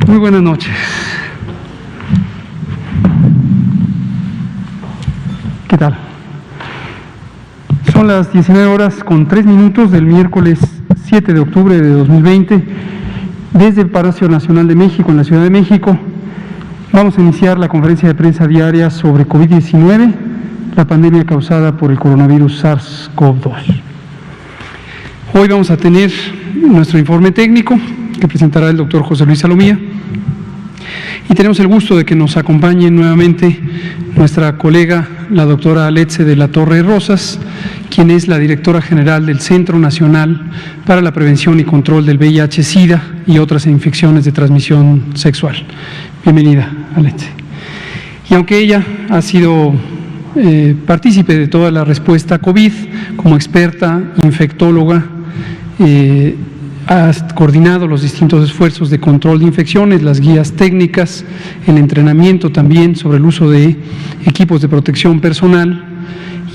Muy buenas noches. ¿Qué tal? Son las 19:03 del miércoles 7 de octubre de 2020. Desde el Palacio Nacional de México, en la Ciudad de México, vamos a iniciar la conferencia de prensa diaria sobre COVID-19, la pandemia causada por el coronavirus SARS-CoV-2. Hoy vamos a tener nuestro informe técnico que presentará el doctor José Luis Salomía. Y tenemos el gusto de que nos acompañe nuevamente nuestra colega, la doctora Aletze de la Torre Rosas, quien es la directora general del Centro Nacional para la Prevención y Control del VIH-Sida y otras infecciones de transmisión sexual. Bienvenida, Aletze. Y aunque ella ha sido partícipe de toda la respuesta COVID, como experta infectóloga, ha coordinado los distintos esfuerzos de control de infecciones, las guías técnicas, el entrenamiento también sobre el uso de equipos de protección personal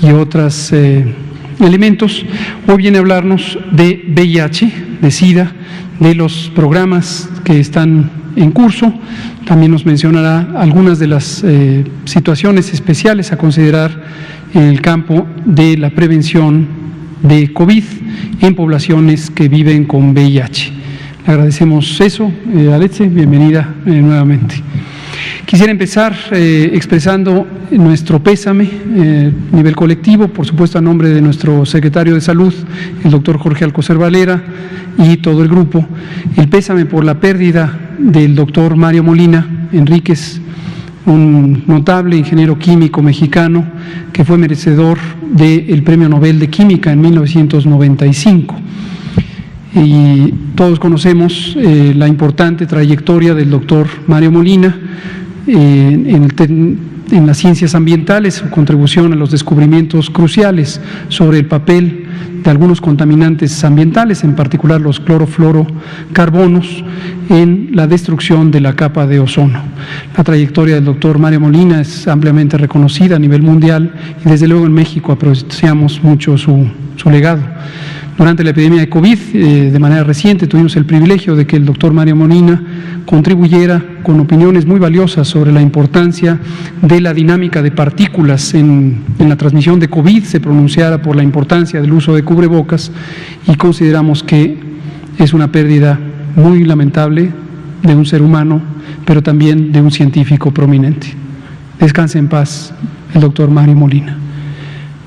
y otros elementos. Hoy viene a hablarnos de VIH, de SIDA, de los programas que están en curso. También nos mencionará algunas de las situaciones especiales a considerar en el campo de la prevención de COVID en poblaciones que viven con VIH. Le agradecemos eso. Aletze, bienvenida nuevamente. Quisiera empezar expresando nuestro pésame a nivel colectivo, por supuesto a nombre de nuestro secretario de Salud, el doctor Jorge Alcocer Valera, y todo el grupo, el pésame por la pérdida del doctor Mario Molina Enríquez, un notable ingeniero químico mexicano que fue merecedor del Premio Nobel de Química en 1995. Y todos conocemos la importante trayectoria del doctor Mario Molina en las ciencias ambientales, su contribución a los descubrimientos cruciales sobre el papel de algunos contaminantes ambientales, en particular los clorofluorocarbonos, en la destrucción de la capa de ozono. La trayectoria del doctor Mario Molina es ampliamente reconocida a nivel mundial y desde luego en México apreciamos mucho su legado. Durante la epidemia de COVID, de manera reciente, tuvimos el privilegio de que el doctor Mario Molina contribuyera con opiniones muy valiosas sobre la importancia de la dinámica de partículas en la transmisión de COVID, se pronunciara por la importancia del uso de cubrebocas y consideramos que es una pérdida muy lamentable de un ser humano, pero también de un científico prominente. Descanse en paz el doctor Mario Molina.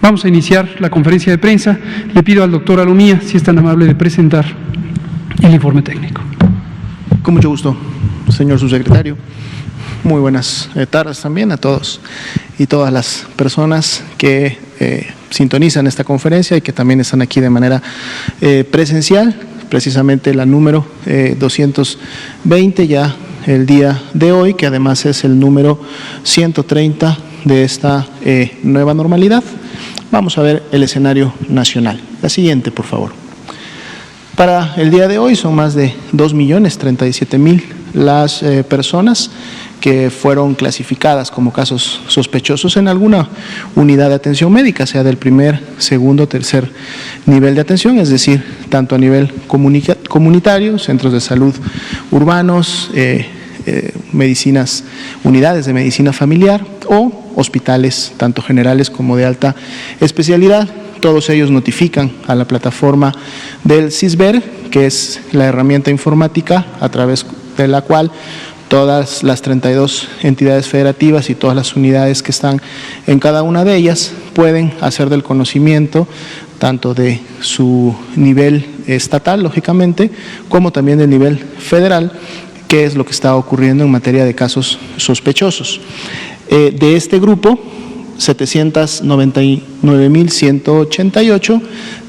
Vamos a iniciar la conferencia de prensa. Le pido al doctor Salomía, si es tan amable, de presentar el informe técnico. Con mucho gusto, señor subsecretario. Muy buenas tardes también a todos y todas las personas que sintonizan esta conferencia y que también están aquí de manera presencial, precisamente la número 220 ya el día de hoy, que además es el número 130 de esta nueva normalidad. Vamos a ver el escenario nacional. La siguiente, por favor. Para el día de hoy son más de 2.037.000 las personas que fueron clasificadas como casos sospechosos en alguna unidad de atención médica, sea del primer, segundo, tercer nivel de atención, es decir, tanto a nivel comunitario, centros de salud urbanos, unidades de medicina familiar o hospitales, tanto generales como de alta especialidad. Todos ellos notifican a la plataforma del CISBER, que es la herramienta informática a través de la cual todas las 32 entidades federativas y todas las unidades que están en cada una de ellas pueden hacer del conocimiento tanto de su nivel estatal, lógicamente, como también del nivel federal, qué es lo que está ocurriendo en materia de casos sospechosos. De este grupo, 799.188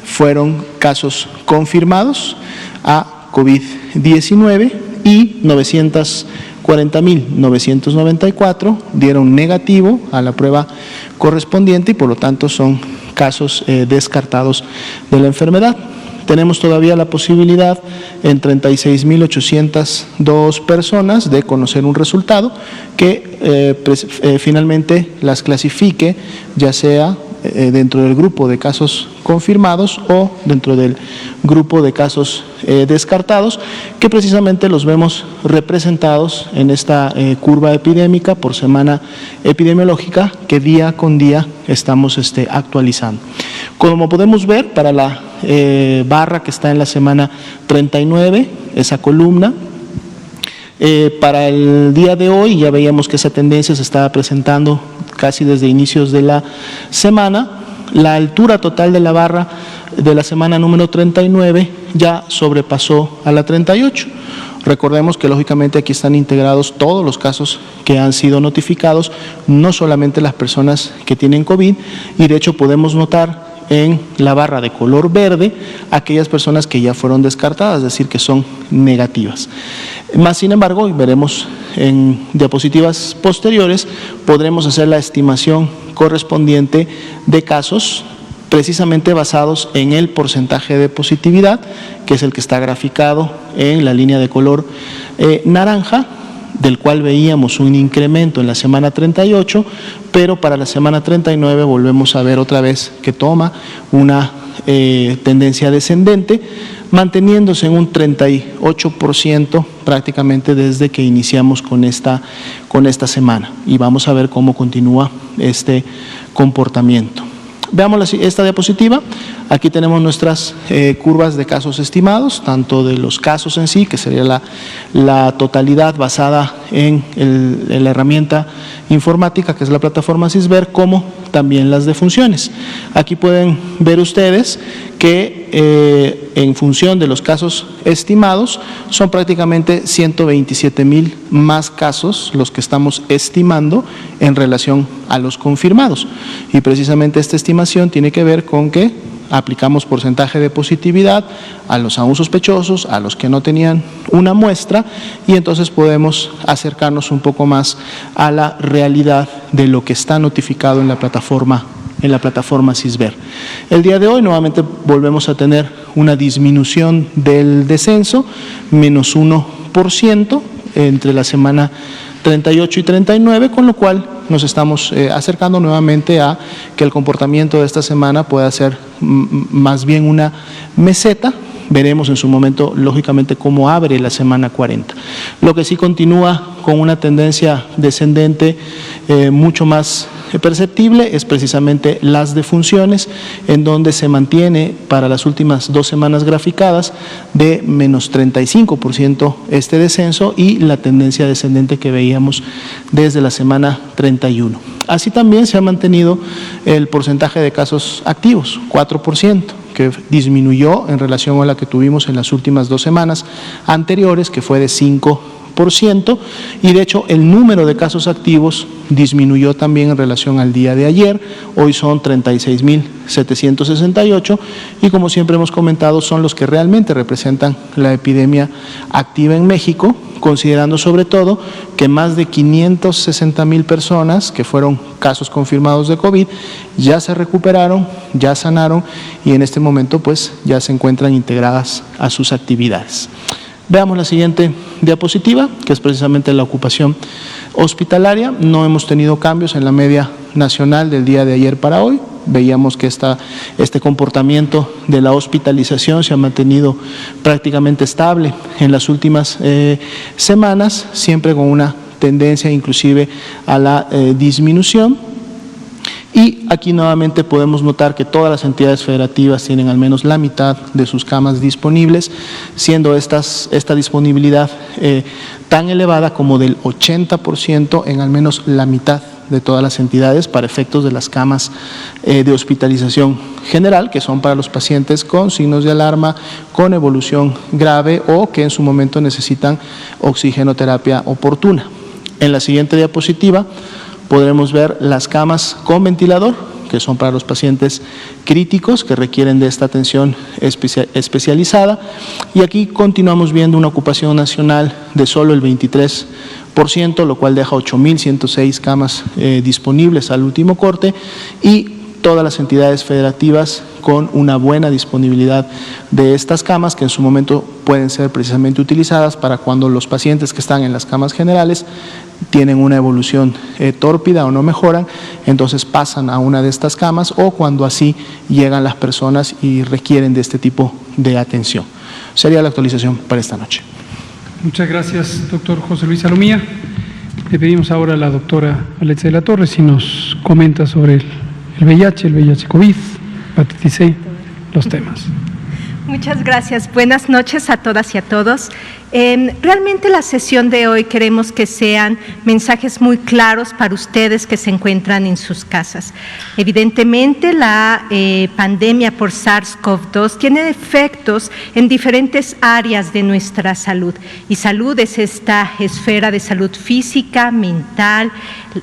fueron casos confirmados a COVID-19 y 940 40.994 dieron negativo a la prueba correspondiente y por lo tanto son casos descartados de la enfermedad. Tenemos todavía la posibilidad en 36.802 personas de conocer un resultado que finalmente las clasifique, ya sea dentro del grupo de casos confirmados o dentro del grupo de casos descartados, que precisamente los vemos representados en esta curva epidémica por semana epidemiológica que día con día estamos actualizando. Como podemos ver, para la barra que está en la semana 39, esa columna, para el día de hoy ya veíamos que esa tendencia se estaba presentando casi desde inicios de la semana. La altura total de la barra de la semana número 39 ya sobrepasó a la 38. Recordemos que lógicamente aquí están integrados todos los casos que han sido notificados, no solamente las personas que tienen COVID, y de hecho podemos notar en la barra de color verde aquellas personas que ya fueron descartadas, es decir, que son negativas. Más sin embargo, y veremos en diapositivas posteriores, podremos hacer la estimación correspondiente de casos precisamente basados en el porcentaje de positividad, que es el que está graficado en la línea de color naranja, del cual veíamos un incremento en la semana 38, pero para la semana 39 volvemos a ver otra vez que toma una tendencia descendente, manteniéndose en un 38% prácticamente desde que iniciamos con esta semana. Y vamos a ver cómo continúa este comportamiento. Veamos esta diapositiva. Aquí tenemos nuestras curvas de casos estimados, tanto de los casos en sí, que sería la totalidad basada en la herramienta informática, que es la plataforma CISBER, como también las defunciones. Aquí pueden ver ustedes que en función de los casos estimados, son prácticamente 127,000 más casos los que estamos estimando en relación a los confirmados. Y precisamente esta estimación tiene que ver con que aplicamos porcentaje de positividad a los aún sospechosos, a los que no tenían una muestra, y entonces podemos acercarnos un poco más a la realidad de lo que está notificado en la plataforma CISBER. El día de hoy nuevamente volvemos a tener una disminución del descenso, menos 1% entre la semana 38 y 39, con lo cual nos estamos acercando nuevamente a que el comportamiento de esta semana pueda ser más bien una meseta. Veremos en su momento, lógicamente, cómo abre la semana 40. Lo que sí continúa con una tendencia descendente mucho más perceptible es precisamente las defunciones, en donde se mantiene para las últimas 2 semanas graficadas de menos 35% este descenso y la tendencia descendente que veíamos desde la semana 31. Así también se ha mantenido el porcentaje de casos activos, 4%, que disminuyó en relación a la que tuvimos en las últimas 2 semanas anteriores, que fue de 5%, y de hecho el número de casos activos disminuyó también en relación al día de ayer. Hoy son 36.768 y, como siempre hemos comentado, son los que realmente representan la epidemia activa en México, considerando sobre todo que más de 560,000 personas que fueron casos confirmados de COVID ya se recuperaron, ya sanaron y en este momento pues ya se encuentran integradas a sus actividades. Veamos la siguiente diapositiva, que es precisamente la ocupación hospitalaria. No hemos tenido cambios en la media nacional del día de ayer para hoy. Veíamos que este comportamiento de la hospitalización se ha mantenido prácticamente estable en las últimas semanas, siempre con una tendencia inclusive a la disminución. Y aquí nuevamente podemos notar que todas las entidades federativas tienen al menos la mitad de sus camas disponibles, siendo esta disponibilidad tan elevada como del 80% en al menos la mitad de todas las entidades para efectos de las camas de hospitalización general, que son para los pacientes con signos de alarma, con evolución grave o que en su momento necesitan oxigenoterapia oportuna. En la siguiente diapositiva podremos ver las camas con ventilador, que son para los pacientes críticos que requieren de esta atención especializada. Y aquí continuamos viendo una ocupación nacional de solo el 23%, lo cual deja 8.106 camas disponibles al último corte, y todas las entidades federativas con una buena disponibilidad de estas camas, que en su momento pueden ser precisamente utilizadas para cuando los pacientes que están en las camas generales tienen una evolución tórpida o no mejoran, entonces pasan a una de estas camas, o cuando así llegan las personas y requieren de este tipo de atención. Sería la actualización para esta noche. Muchas gracias, doctor José Luis Salomía. Le pedimos ahora a la doctora Alexa de la Torre si nos comenta sobre el VIH COVID, hepatitis C, los temas. Muchas gracias. Buenas noches a todas y a todos. Realmente la sesión de hoy queremos que sean mensajes muy claros para ustedes que se encuentran en sus casas. Evidentemente la pandemia por SARS-CoV-2 tiene efectos en diferentes áreas de nuestra salud, y salud es esta esfera de salud física, mental,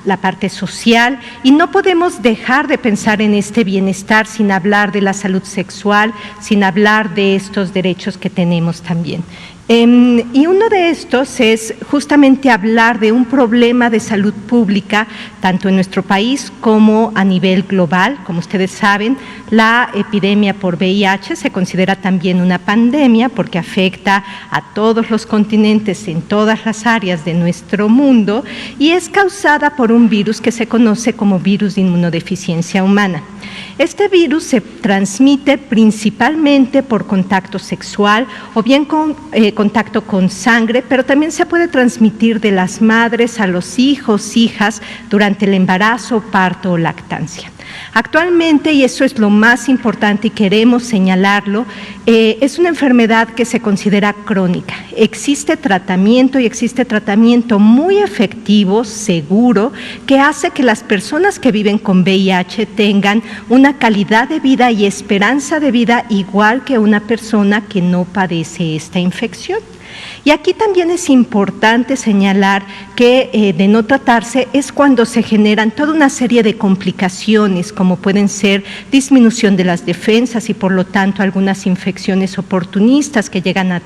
la parte social, y no podemos dejar de pensar en este bienestar sin hablar de la salud sexual, sin hablar de estos derechos que tenemos también. Y uno de estos es justamente hablar de un problema de salud pública, tanto en nuestro país como a nivel global. Como ustedes saben, la epidemia por VIH se considera también una pandemia porque afecta a todos los continentes en todas las áreas de nuestro mundo, y es causada por un virus que se conoce como virus de inmunodeficiencia humana. Este virus se transmite principalmente por contacto sexual o bien con contacto con sangre, pero también se puede transmitir de las madres a los hijos, hijas durante el embarazo, parto o lactancia. Actualmente, y eso es lo más importante y queremos señalarlo, es una enfermedad que se considera crónica. Existe tratamiento, y existe tratamiento muy efectivo, seguro, que hace que las personas que viven con VIH tengan una calidad de vida y esperanza de vida igual que una persona que no padece esta infección. Y aquí también es importante señalar que de no tratarse es cuando se generan toda una serie de complicaciones, como pueden ser disminución de las defensas y por lo tanto algunas infecciones oportunistas que llegan a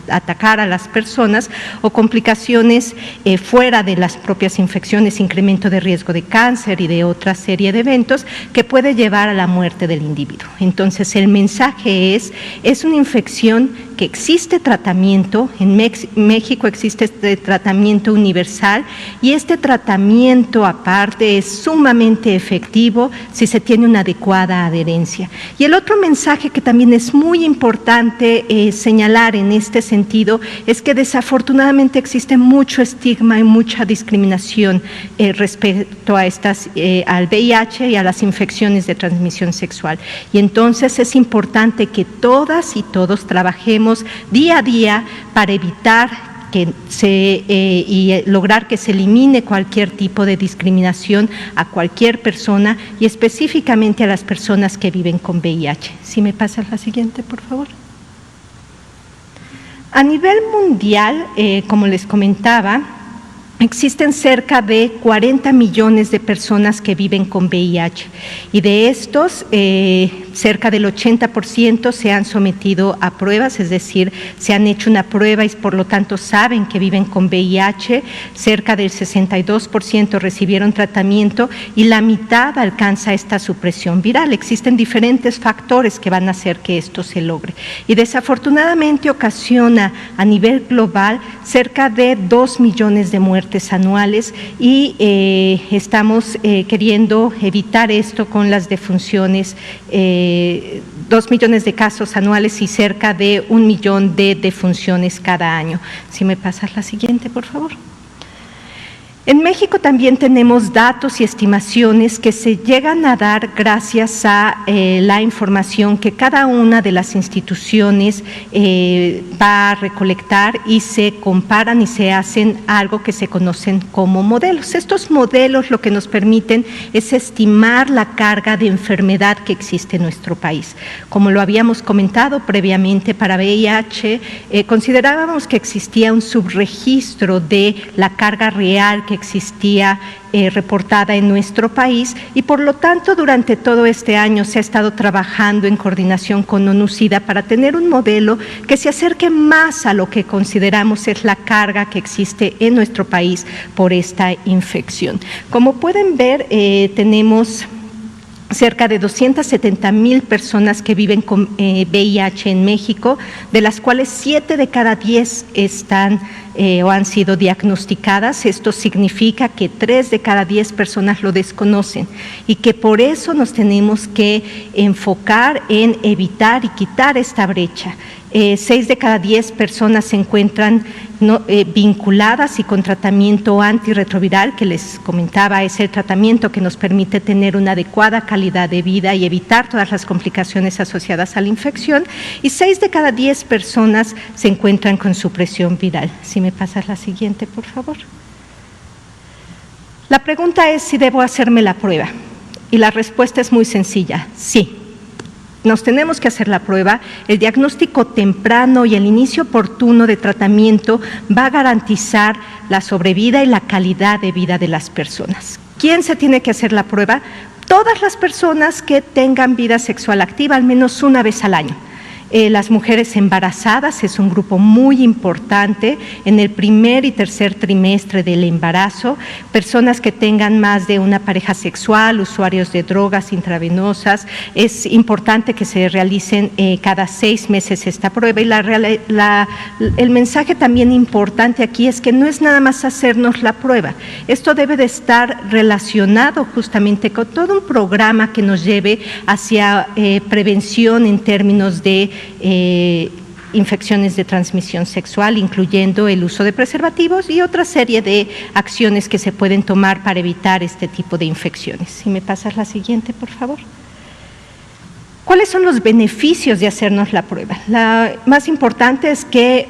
atacar a las personas, o complicaciones fuera de las propias infecciones, incremento de riesgo de cáncer y de otra serie de eventos que puede llevar a la muerte del individuo. Entonces el mensaje es una infección que existe tratamiento. En México existe este tratamiento universal, y este tratamiento aparte es sumamente efectivo si se tiene una adecuada adherencia. Y el otro mensaje que también es muy importante señalar en este sentido es que desafortunadamente existe mucho estigma y mucha discriminación respecto a al VIH y a las infecciones de transmisión sexual. Y entonces es importante que todas y todos trabajemos día a día para evitar y lograr que se elimine cualquier tipo de discriminación a cualquier persona, y específicamente a las personas que viven con VIH. Si me pasas la siguiente, por favor. A nivel mundial, como les comentaba, existen cerca de 40 millones de personas que viven con VIH, y de estos cerca del 80% se han sometido a pruebas, es decir, se han hecho una prueba y por lo tanto saben que viven con VIH. Cerca del 62% recibieron tratamiento y la mitad alcanza esta supresión viral. Existen diferentes factores que van a hacer que esto se logre, y desafortunadamente ocasiona a nivel global cerca de 2 millones de muertes anuales, y estamos queriendo evitar esto con las defunciones, 2 millones de casos anuales y cerca de 1 millón de defunciones cada año. Si me pasas la siguiente, por favor. En México también tenemos datos y estimaciones que se llegan a dar gracias a la información que cada una de las instituciones va a recolectar, y se comparan y se hacen algo que se conocen como modelos. Estos modelos lo que nos permiten es estimar la carga de enfermedad que existe en nuestro país. Como lo habíamos comentado previamente, para VIH considerábamos que existía un subregistro de la carga real que que existía reportada en nuestro país, y por lo tanto durante todo este año se ha estado trabajando en coordinación con ONU-SIDA para tener un modelo que se acerque más a lo que consideramos es la carga que existe en nuestro país por esta infección. Como pueden ver, tenemos cerca de 270,000 personas que viven con VIH en México, de las cuales 7 de cada 10 están o han sido diagnosticadas. Esto significa que 3 de cada 10 personas lo desconocen y que por eso nos tenemos que enfocar en evitar y quitar esta brecha. 6 de cada 10 personas se encuentran vinculadas y con tratamiento antirretroviral, que les comentaba, es el tratamiento que nos permite tener una adecuada calidad de vida y evitar todas las complicaciones asociadas a la infección, y 6 de cada 10 personas se encuentran con supresión viral. Si me pasas la siguiente, por favor. La pregunta es si debo hacerme la prueba, y la respuesta es muy sencilla: sí. Nos tenemos que hacer la prueba. El diagnóstico temprano y el inicio oportuno de tratamiento va a garantizar la sobrevida y la calidad de vida de las personas. ¿Quién se tiene que hacer la prueba? Todas las personas que tengan vida sexual activa al menos una vez al año. Las mujeres embarazadas es un grupo muy importante en el primer y tercer trimestre del embarazo, personas que tengan más de una pareja sexual, usuarios de drogas intravenosas. Es importante que se realicen cada 6 meses esta prueba, y el mensaje también importante aquí es que no es nada más hacernos la prueba. Esto debe de estar relacionado justamente con todo un programa que nos lleve hacia prevención en términos de infecciones de transmisión sexual, incluyendo el uso de preservativos y otra serie de acciones que se pueden tomar para evitar este tipo de infecciones. Si me pasas la siguiente, por favor. ¿Cuáles son los beneficios de hacernos la prueba? La más importante es que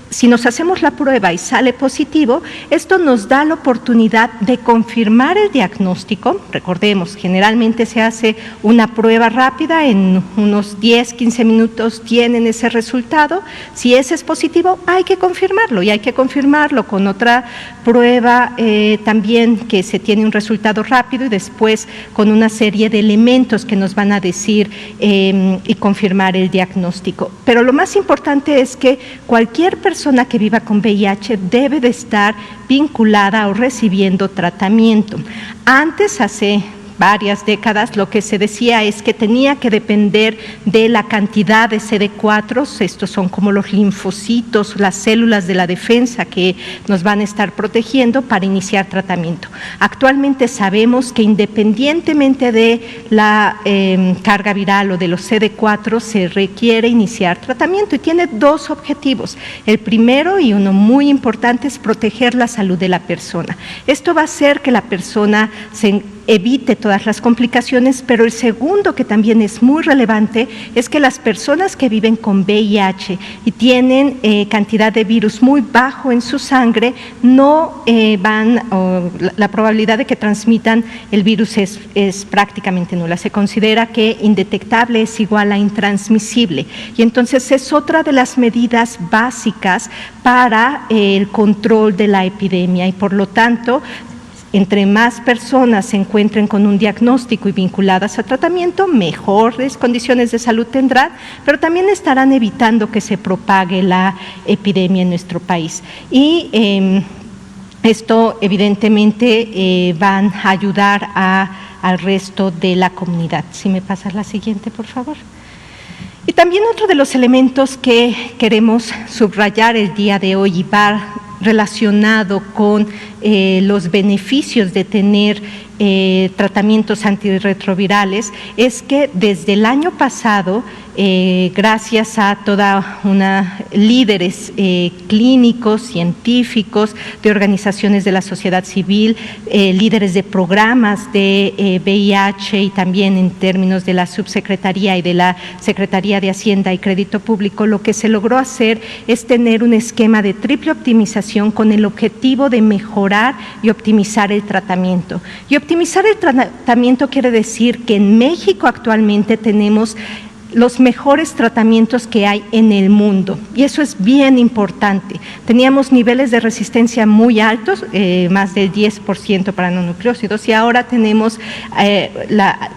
si nos hacemos la prueba y sale positivo, esto nos da la oportunidad de confirmar el diagnóstico. Recordemos, generalmente se hace una prueba rápida, en unos 10, 15 minutos tienen ese resultado. Si ese es positivo, hay que confirmarlo, y hay que confirmarlo con otra prueba también que se tiene un resultado rápido, y después con una serie de elementos que nos van a decir y confirmar el diagnóstico. Pero lo más importante es que cualquier persona que viva con VIH debe de estar vinculada o recibiendo tratamiento. Antes, hace varias décadas, lo que se decía es que tenía que depender de la cantidad de CD4, estos son como los linfocitos, las células de la defensa que nos van a estar protegiendo para iniciar tratamiento. Actualmente sabemos que independientemente de la carga viral o de los CD4, se requiere iniciar tratamiento, y tiene 2 objetivos. El primero, y uno muy importante, es proteger la salud de la persona. Esto va a hacer que la persona se evite todas las complicaciones, pero el segundo, que también es muy relevante, es que las personas que viven con VIH y tienen cantidad de virus muy bajo en su sangre, no la probabilidad de que transmitan el virus es prácticamente nula. Se considera que indetectable es igual a intransmisible, y entonces es otra de las medidas básicas para el control de la epidemia, y por lo tanto, entre más personas se encuentren con un diagnóstico y vinculadas a tratamiento, mejores condiciones de salud tendrán, pero también estarán evitando que se propague la epidemia en nuestro país. Y esto evidentemente van a ayudar al resto de la comunidad. Si me pasas la siguiente, por favor. Y también otro de los elementos que queremos subrayar el día de hoy, y va relacionado con los beneficios de tener tratamientos antirretrovirales, es que desde el año pasado, gracias a toda una líderes clínicos, científicos, de organizaciones de la sociedad civil, líderes de programas de VIH, y también en términos de la Subsecretaría y de la Secretaría de Hacienda y Crédito Público, lo que se logró hacer es tener un esquema de triple optimización con el objetivo de mejorar y optimizar el tratamiento. Y optimizar el tratamiento quiere decir que en México actualmente tenemos los mejores tratamientos que hay en el mundo, y eso es bien importante. Teníamos niveles de resistencia muy altos, más del 10% para mononucleósidos, y ahora tenemos,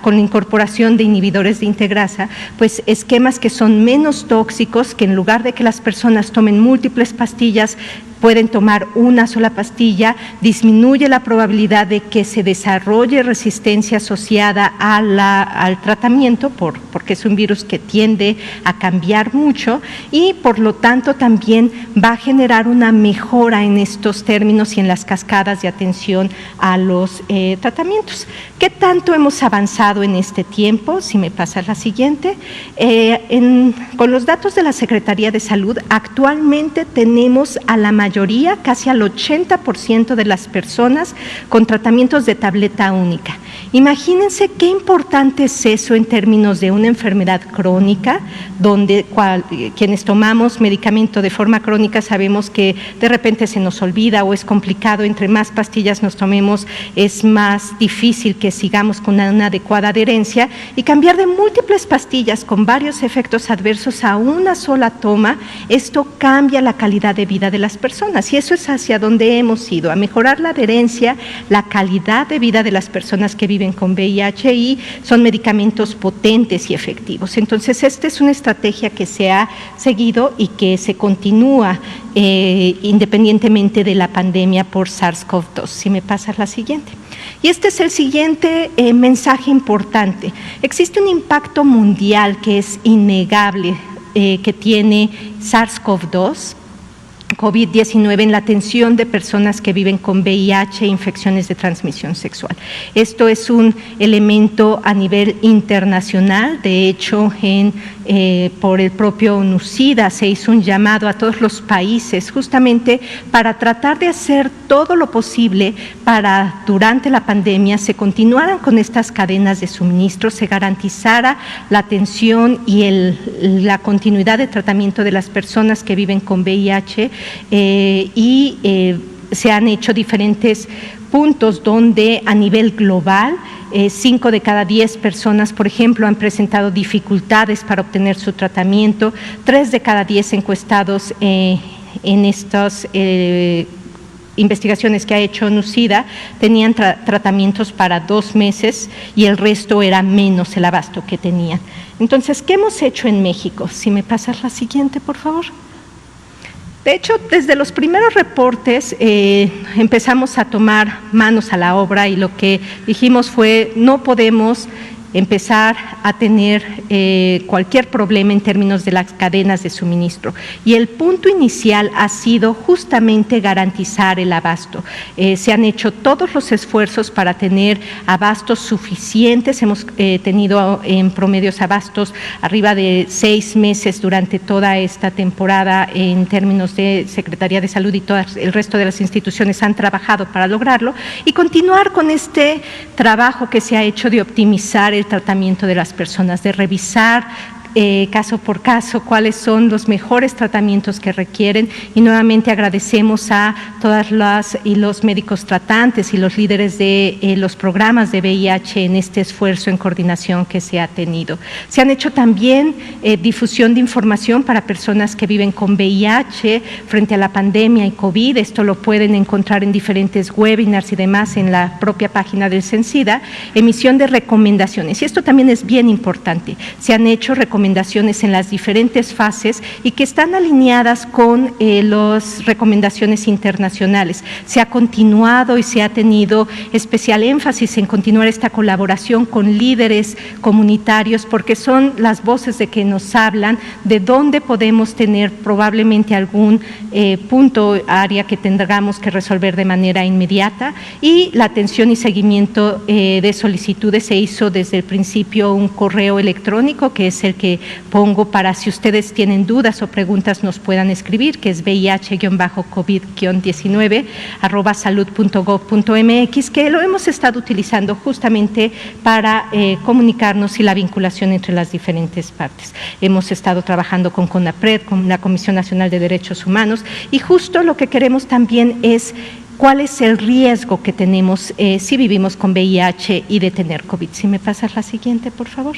con la incorporación de inhibidores de integrasa, pues esquemas que son menos tóxicos, que en lugar de que las personas tomen múltiples pastillas, pueden tomar una sola pastilla, disminuye la probabilidad de que se desarrolle resistencia asociada al tratamiento, porque es un virus que tiende a cambiar mucho, y por lo tanto también va a generar una mejora en estos términos y en las cascadas de atención a los tratamientos. ¿Qué tanto hemos avanzado en este tiempo? Si me pasa la siguiente. Con los datos de la Secretaría de Salud, actualmente tenemos a la mayoría, casi al 80% de las personas con tratamientos de tableta única. Imagínense qué importante es eso en términos de una enfermedad crónica, donde quienes tomamos medicamento de forma crónica sabemos que de repente se nos olvida o es complicado, entre más pastillas nos tomemos es más difícil que sigamos con una adecuada adherencia, y cambiar de múltiples pastillas con varios efectos adversos a una sola toma, esto cambia la calidad de vida de las personas, y eso es hacia donde hemos ido, a mejorar la adherencia, la calidad de vida de las personas que viven con VIH, y son medicamentos potentes y efectivos. Entonces, esta es una estrategia que se ha seguido y que se continúa independientemente de la pandemia por SARS-CoV-2. Si me pasas la siguiente. Y este es el siguiente mensaje importante. Existe un impacto mundial que es innegable que tiene SARS-CoV-2, COVID-19 en la atención de personas que viven con VIH e infecciones de transmisión sexual. Esto es un elemento a nivel internacional. De hecho, por el propio ONU-SIDA se hizo un llamado a todos los países justamente para tratar de hacer todo lo posible para, durante la pandemia, se continuaran con estas cadenas de suministro, se garantizara la atención y la continuidad de tratamiento de las personas que viven con VIH, se han hecho diferentes puntos donde a nivel global 5 de cada 10 personas, por ejemplo, han presentado dificultades para obtener su tratamiento, 3 de cada 10 encuestados en estas investigaciones que ha hecho ONU-SIDA tenían tratamientos para 2 meses y el resto era menos el abasto que tenían. Entonces, ¿qué hemos hecho en México? Si me pasas la siguiente, por favor. De hecho, desde los primeros reportes empezamos a tomar manos a la obra, y lo que dijimos fue: no podemos empezar a tener cualquier problema en términos de las cadenas de suministro. Y el punto inicial ha sido justamente garantizar el abasto. Se han hecho todos los esfuerzos para tener abastos suficientes. Hemos tenido en promedios abastos arriba de 6 meses durante toda esta temporada en términos de Secretaría de Salud, y todo el resto de las instituciones han trabajado para lograrlo, y continuar con este trabajo que se ha hecho de optimizar el tratamiento de las personas, de revisar caso por caso cuáles son los mejores tratamientos que requieren, y nuevamente agradecemos a todas los médicos tratantes y los líderes de los programas de VIH en este esfuerzo en coordinación que se ha tenido. Se han hecho también difusión de información para personas que viven con VIH frente a la pandemia y COVID. Esto lo pueden encontrar en diferentes webinars y demás en la propia página del CENSIDA. Emisión de recomendaciones, y esto también es bien importante. Se han hecho recomendaciones en las diferentes fases y que están alineadas con las recomendaciones internacionales. Se ha continuado y se ha tenido especial énfasis en continuar esta colaboración con líderes comunitarios, porque son las voces de que nos hablan de dónde podemos tener probablemente algún punto, área que tengamos que resolver de manera inmediata, y la atención y seguimiento de solicitudes. Se hizo desde el principio un correo electrónico, que es el que pongo para, si ustedes tienen dudas o preguntas, nos puedan escribir, que es vih-covid-19@salud.gov.mx, que lo hemos estado utilizando justamente para comunicarnos y la vinculación entre las diferentes partes. Hemos estado trabajando con CONAPRED, con la Comisión Nacional de Derechos Humanos, y justo lo que queremos también es cuál es el riesgo que tenemos si vivimos con VIH y de tener COVID. Si me pasas la siguiente, por favor.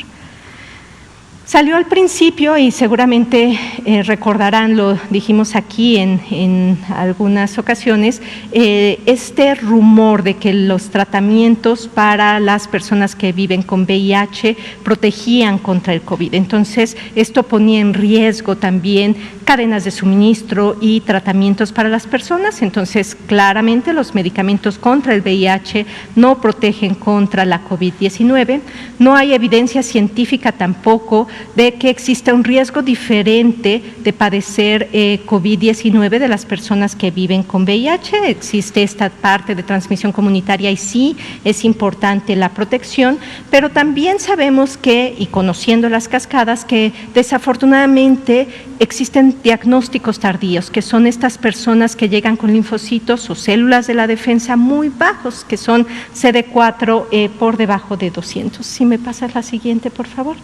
Salió al principio y seguramente recordarán, lo dijimos aquí en algunas ocasiones, este rumor de que los tratamientos para las personas que viven con VIH protegían contra el COVID. Entonces, esto ponía en riesgo también cadenas de suministro y tratamientos para las personas. Entonces, claramente los medicamentos contra el VIH no protegen contra la COVID-19. No hay evidencia científica tampoco de que exista un riesgo diferente de padecer COVID-19 de las personas que viven con VIH. Existe esta parte de transmisión comunitaria y sí es importante la protección, pero también sabemos que, y conociendo las cascadas, que desafortunadamente existen diagnósticos tardíos, que son estas personas que llegan con linfocitos o células de la defensa muy bajos, que son CD4 por debajo de 200. Si me pasas la siguiente, por favor.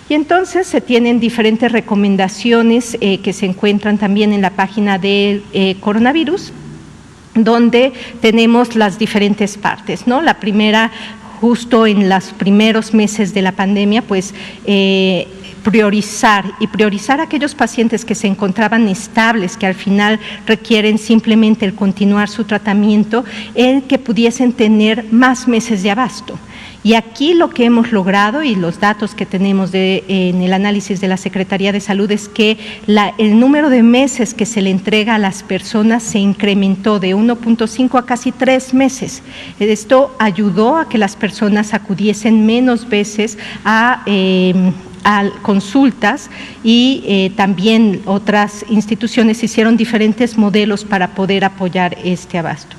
Y entonces se tienen diferentes recomendaciones que se encuentran también en la página del coronavirus, donde tenemos las diferentes partes, ¿no? La primera, justo en los primeros meses de la pandemia, pues priorizar a aquellos pacientes que se encontraban estables, que al final requieren simplemente el continuar su tratamiento, en que pudiesen tener más meses de abasto. Y aquí lo que hemos logrado y los datos que tenemos en el análisis de la Secretaría de Salud es que el número de meses que se le entrega a las personas se incrementó de 1.5 a casi 3 meses. Esto ayudó a que las personas acudiesen menos veces a consultas y también otras instituciones hicieron diferentes modelos para poder apoyar este abasto.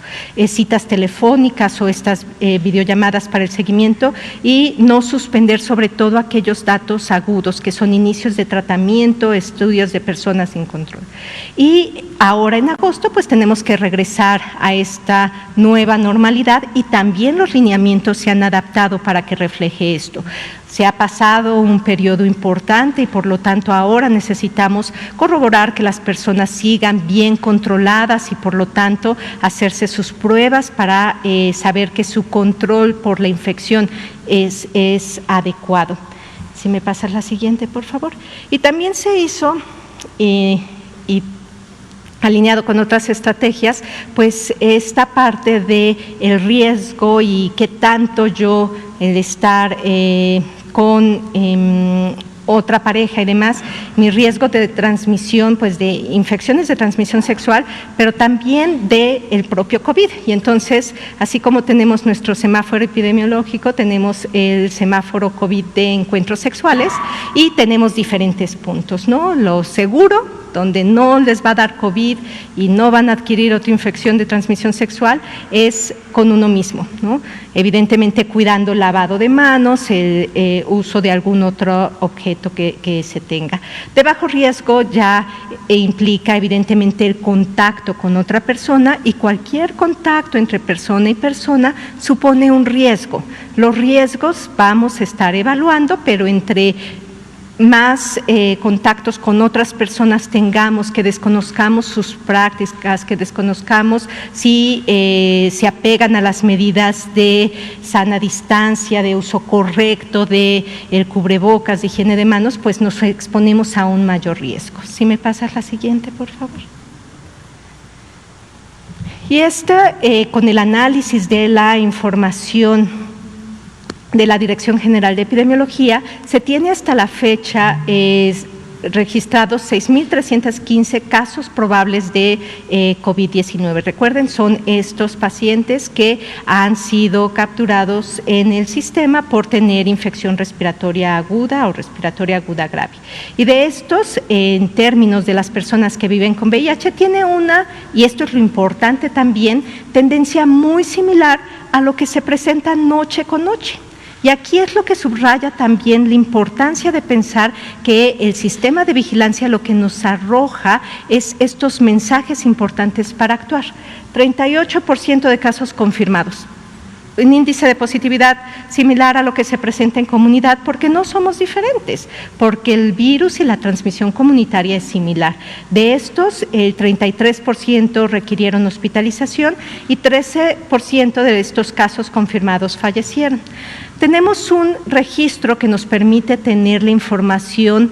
Citas telefónicas o estas videollamadas para el seguimiento y no suspender sobre todo aquellos datos agudos que son inicios de tratamiento, estudios de personas sin control. Y ahora en agosto pues tenemos que regresar a esta nueva normalidad y también los lineamientos se han adaptado para que refleje esto. Se ha pasado un periodo importante y por lo tanto ahora necesitamos corroborar que las personas sigan bien controladas y por lo tanto hacerse sus pruebas para saber que su control por la infección es adecuado. Si me pasas la siguiente, por favor. Y también se hizo, y alineado con otras estrategias, pues esta parte de el riesgo y qué tanto yo el estar con otra pareja y demás, mi riesgo de transmisión, pues de infecciones de transmisión sexual, pero también del propio COVID. Y entonces, así como tenemos nuestro semáforo epidemiológico, tenemos el semáforo COVID de encuentros sexuales y tenemos diferentes puntos, ¿no? Lo seguro, donde no les va a dar COVID y no van a adquirir otra infección de transmisión sexual, es con uno mismo, ¿no? Evidentemente cuidando el lavado de manos, el uso de algún otro objeto que se tenga. De bajo riesgo ya implica evidentemente el contacto con otra persona y cualquier contacto entre persona y persona supone un riesgo. Los riesgos vamos a estar evaluando, pero entre más contactos con otras personas tengamos, que desconozcamos sus prácticas, que desconozcamos si se apegan a las medidas de sana distancia, de uso correcto de el cubrebocas, de higiene de manos, pues nos exponemos a un mayor riesgo. Si me pasas la siguiente, por favor. Y con el análisis de la información de la Dirección General de Epidemiología, se tiene hasta la fecha registrados 6.315 casos probables de COVID-19. Recuerden, son estos pacientes que han sido capturados en el sistema por tener infección respiratoria aguda o respiratoria aguda grave. Y de estos, en términos de las personas que viven con VIH, tiene una, y esto es lo importante también, tendencia muy similar a lo que se presenta noche con noche. Y aquí es lo que subraya también la importancia de pensar que el sistema de vigilancia lo que nos arroja es estos mensajes importantes para actuar. 38% de casos confirmados. Un índice de positividad similar a lo que se presenta en comunidad, porque no somos diferentes, porque el virus y la transmisión comunitaria es similar. De estos, el 33% requirieron hospitalización y 13% de estos casos confirmados fallecieron. Tenemos un registro que nos permite tener la información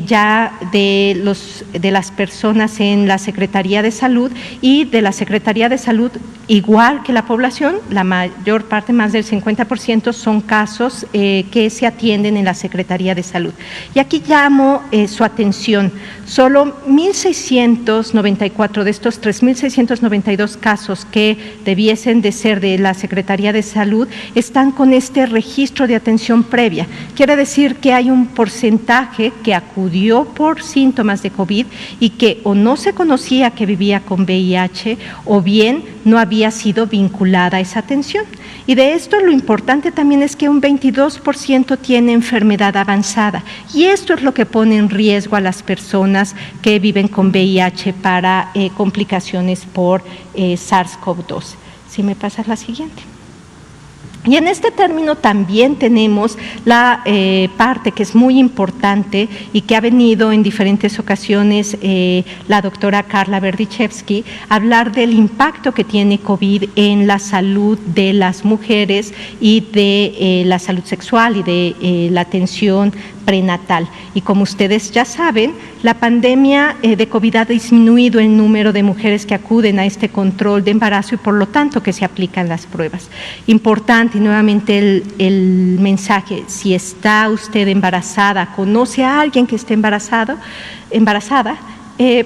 ya de las personas en la Secretaría de Salud, y de la Secretaría de Salud, igual que la población, la mayor parte, más del 50%, son casos que se atienden en la Secretaría de Salud. Y aquí llamo su atención, solo 1,694 de estos 3,692 casos que debiesen de ser de la Secretaría de Salud están con este registro de atención previa. Quiere decir que hay un porcentaje que acudió por síntomas de COVID y que o no se conocía que vivía con VIH o bien no había sido vinculada a esa atención. Y de esto lo importante también es que un 22% tiene enfermedad avanzada, y esto es lo que pone en riesgo a las personas que viven con VIH para complicaciones por SARS-CoV-2. Si me pasas la siguiente. Y en este término también tenemos la parte que es muy importante y que ha venido en diferentes ocasiones la doctora Carla Berdichevsky a hablar del impacto que tiene COVID en la salud de las mujeres y de la salud sexual y de la atención prenatal. Y como ustedes ya saben, la pandemia de COVID ha disminuido el número de mujeres que acuden a este control de embarazo y por lo tanto que se aplican las pruebas. Importante, y nuevamente el mensaje: si está usted embarazada, conoce a alguien que esté embarazada,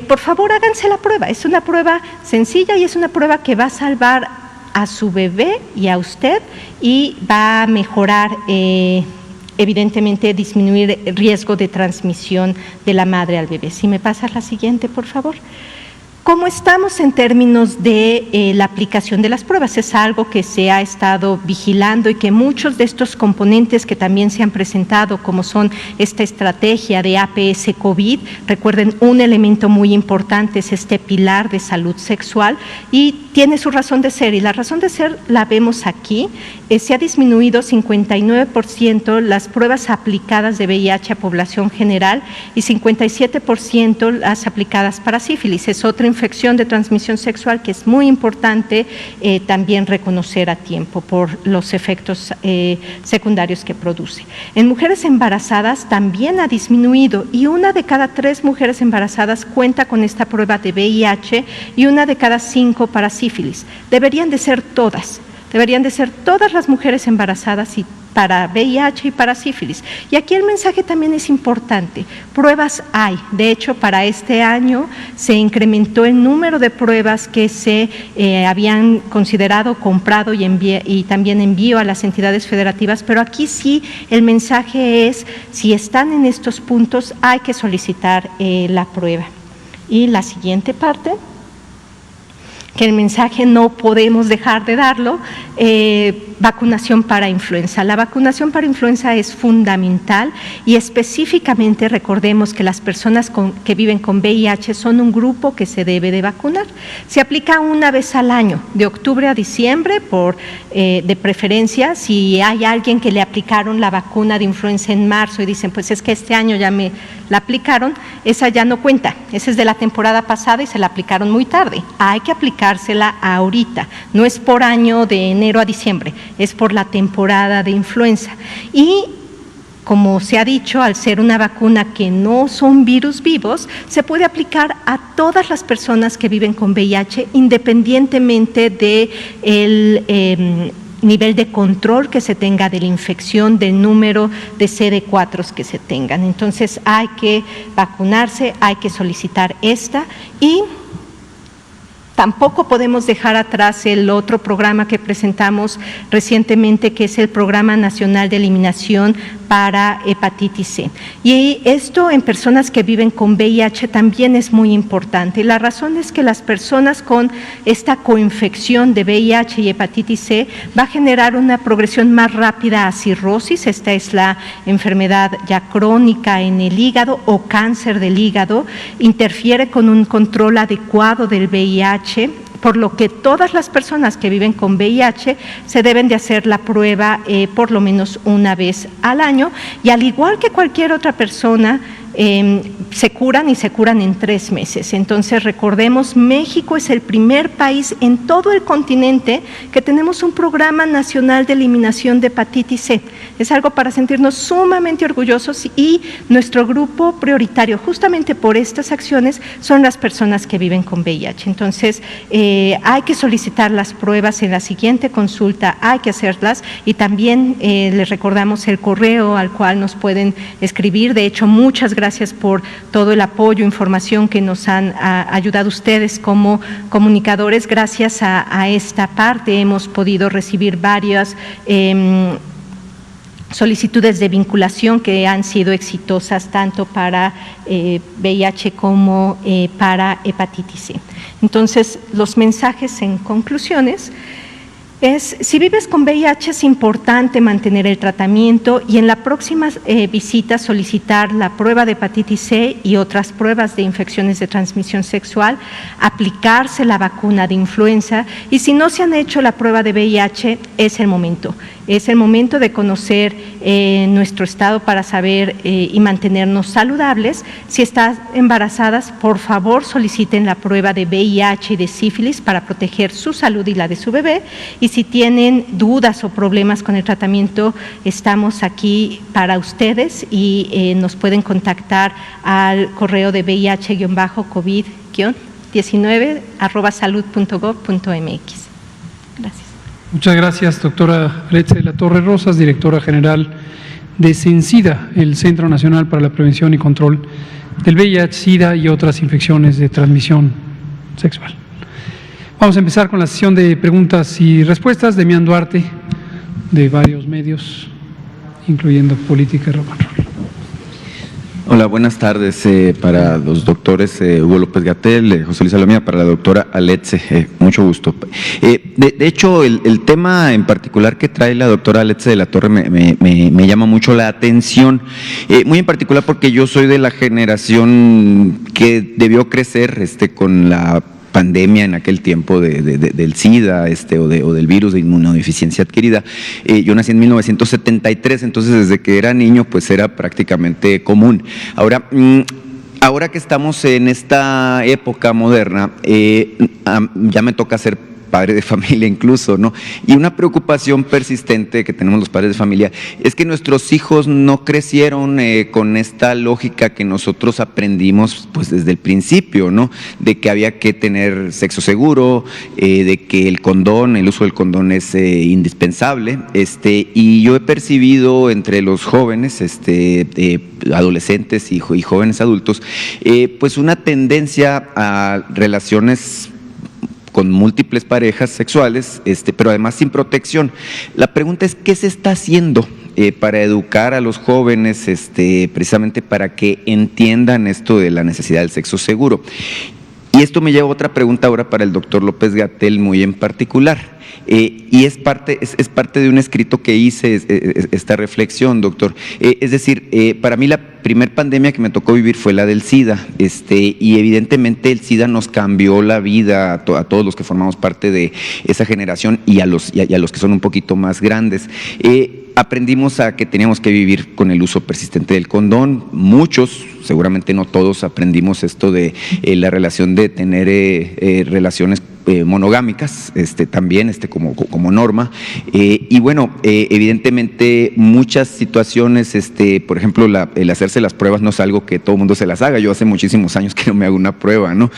por favor háganse la prueba. Es una prueba sencilla y es una prueba que va a salvar a su bebé y a usted, y va a mejorar evidentemente disminuir el riesgo de transmisión de la madre al bebé. Si me pasas la siguiente, por favor. ¿Cómo estamos en términos de la aplicación de las pruebas? Es algo que se ha estado vigilando y que muchos de estos componentes que también se han presentado, como son esta estrategia de APS COVID, recuerden, un elemento muy importante es este pilar de salud sexual y tiene su razón de ser, y la razón de ser la vemos aquí. Se ha disminuido 59% las pruebas aplicadas de VIH a población general y 57% las aplicadas para sífilis. Es otra infección de transmisión sexual que es muy importante también reconocer a tiempo por los efectos secundarios que produce. En mujeres embarazadas también ha disminuido, y 1 de cada 3 mujeres embarazadas cuenta con esta prueba de VIH y 1 de cada 5 para sífilis. Deberían de ser todas las mujeres embarazadas y para VIH y para sífilis. Y aquí el mensaje también es importante. Pruebas hay. De hecho, para este año se incrementó el número de pruebas que se habían considerado, comprado y también envío a las entidades federativas, pero aquí sí el mensaje es: si están en estos puntos, hay que solicitar la prueba. Y la siguiente parte, que el mensaje no podemos dejar de darlo, vacunación para influenza. La vacunación para influenza es fundamental, y específicamente recordemos que las personas que viven con VIH son un grupo que se debe de vacunar. Se aplica 1 vez al año, de octubre a diciembre, de preferencia. Si hay alguien que le aplicaron la vacuna de influenza en marzo y dicen, pues es que este año ya me la aplicaron, esa ya no cuenta, esa es de la temporada pasada y se la aplicaron muy tarde. Hay que aplicársela ahorita, no es por año de enero a diciembre, es por la temporada de influenza. Y como se ha dicho, al ser una vacuna que no son virus vivos, se puede aplicar a todas las personas que viven con VIH, independientemente del nivel de control que se tenga de la infección, del número de CD4 que se tengan. Entonces hay que vacunarse, hay que solicitar esta, y tampoco podemos dejar atrás el otro programa que presentamos recientemente, que es el Programa Nacional de Eliminación para Hepatitis C. Y esto en personas que viven con VIH también es muy importante. Y la razón es que las personas con esta coinfección de VIH y hepatitis C va a generar una progresión más rápida a cirrosis. Esta es la enfermedad ya crónica en el hígado, o cáncer del hígado. Interfiere con un control adecuado del VIH, por lo que todas las personas que viven con VIH se deben de hacer la prueba por lo menos 1 vez al año, y al igual que cualquier otra persona se curan y se curan en 3 meses. Entonces, recordemos, México es el primer país en todo el continente que tenemos un programa nacional de eliminación de hepatitis C. Es algo para sentirnos sumamente orgullosos, y nuestro grupo prioritario, justamente por estas acciones, son las personas que viven con VIH. Entonces, hay que solicitar las pruebas en la siguiente consulta, hay que hacerlas, y también les recordamos el correo al cual nos pueden escribir. De hecho, muchas gracias por todo el apoyo, información que nos han ayudado ustedes como comunicadores. Gracias a esta parte hemos podido recibir varias solicitudes de vinculación que han sido exitosas tanto para VIH como para hepatitis C. Entonces, los mensajes en conclusiones es: si vives con VIH es importante mantener el tratamiento y en la próxima visita solicitar la prueba de hepatitis C y otras pruebas de infecciones de transmisión sexual, aplicarse la vacuna de influenza, y si no se han hecho la prueba de VIH, es el momento. Es el momento de conocer nuestro estado para saber y mantenernos saludables. Si están embarazadas, por favor soliciten la prueba de VIH y de sífilis para proteger su salud y la de su bebé. Y si tienen dudas o problemas con el tratamiento, estamos aquí para ustedes, y nos pueden contactar al correo de VIH-COVID-19@salud.gov.mx. Gracias. Muchas gracias, doctora Aletze de la Torre Rosas, directora general de CENSIDA, el Centro Nacional para la Prevención y Control del VIH, SIDA y otras infecciones de transmisión sexual. Vamos a empezar con la sesión de preguntas y respuestas. Demián Duarte, de varios medios, incluyendo Política y Rock and Roll. Hola, buenas tardes para los doctores Hugo López-Gatell, José Luis Salomía, para la doctora Aletze, mucho gusto. De hecho, el tema en particular que trae la doctora Aletze de la Torre me llama mucho la atención, muy en particular porque yo soy de la generación que debió crecer con la pandemia en aquel tiempo del SIDA o del virus de inmunodeficiencia adquirida. Yo nací en 1973, entonces desde que era niño pues era prácticamente común. Ahora que estamos en esta época moderna, ya me toca ser padre de familia incluso, ¿no? Y una preocupación persistente que tenemos los padres de familia es que nuestros hijos no crecieron con esta lógica que nosotros aprendimos pues desde el principio, ¿no? De que había que tener sexo seguro, de que el uso del condón es indispensable, y yo he percibido entre los jóvenes, adolescentes y jóvenes adultos, pues una tendencia a relaciones con múltiples parejas sexuales, pero además sin protección. La pregunta es, ¿qué se está haciendo para educar a los jóvenes, precisamente para que entiendan esto de la necesidad del sexo seguro? Y esto me lleva a otra pregunta ahora para el doctor López-Gatell muy en particular. Y es parte de un escrito que hice esta reflexión, doctor. Es decir, para mí la primer pandemia que me tocó vivir fue la del SIDA, y evidentemente el SIDA nos cambió la vida a todos los que formamos parte de esa generación y a los que son un poquito más grandes. Aprendimos a que teníamos que vivir con el uso persistente del condón. Muchos, seguramente no todos, aprendimos esto de la relación de tener relaciones monogámicas, también como norma, y bueno, evidentemente muchas situaciones, por ejemplo, el hacerse las pruebas no es algo que todo el mundo se las haga. Yo hace muchísimos años que no me hago una prueba, ¿no?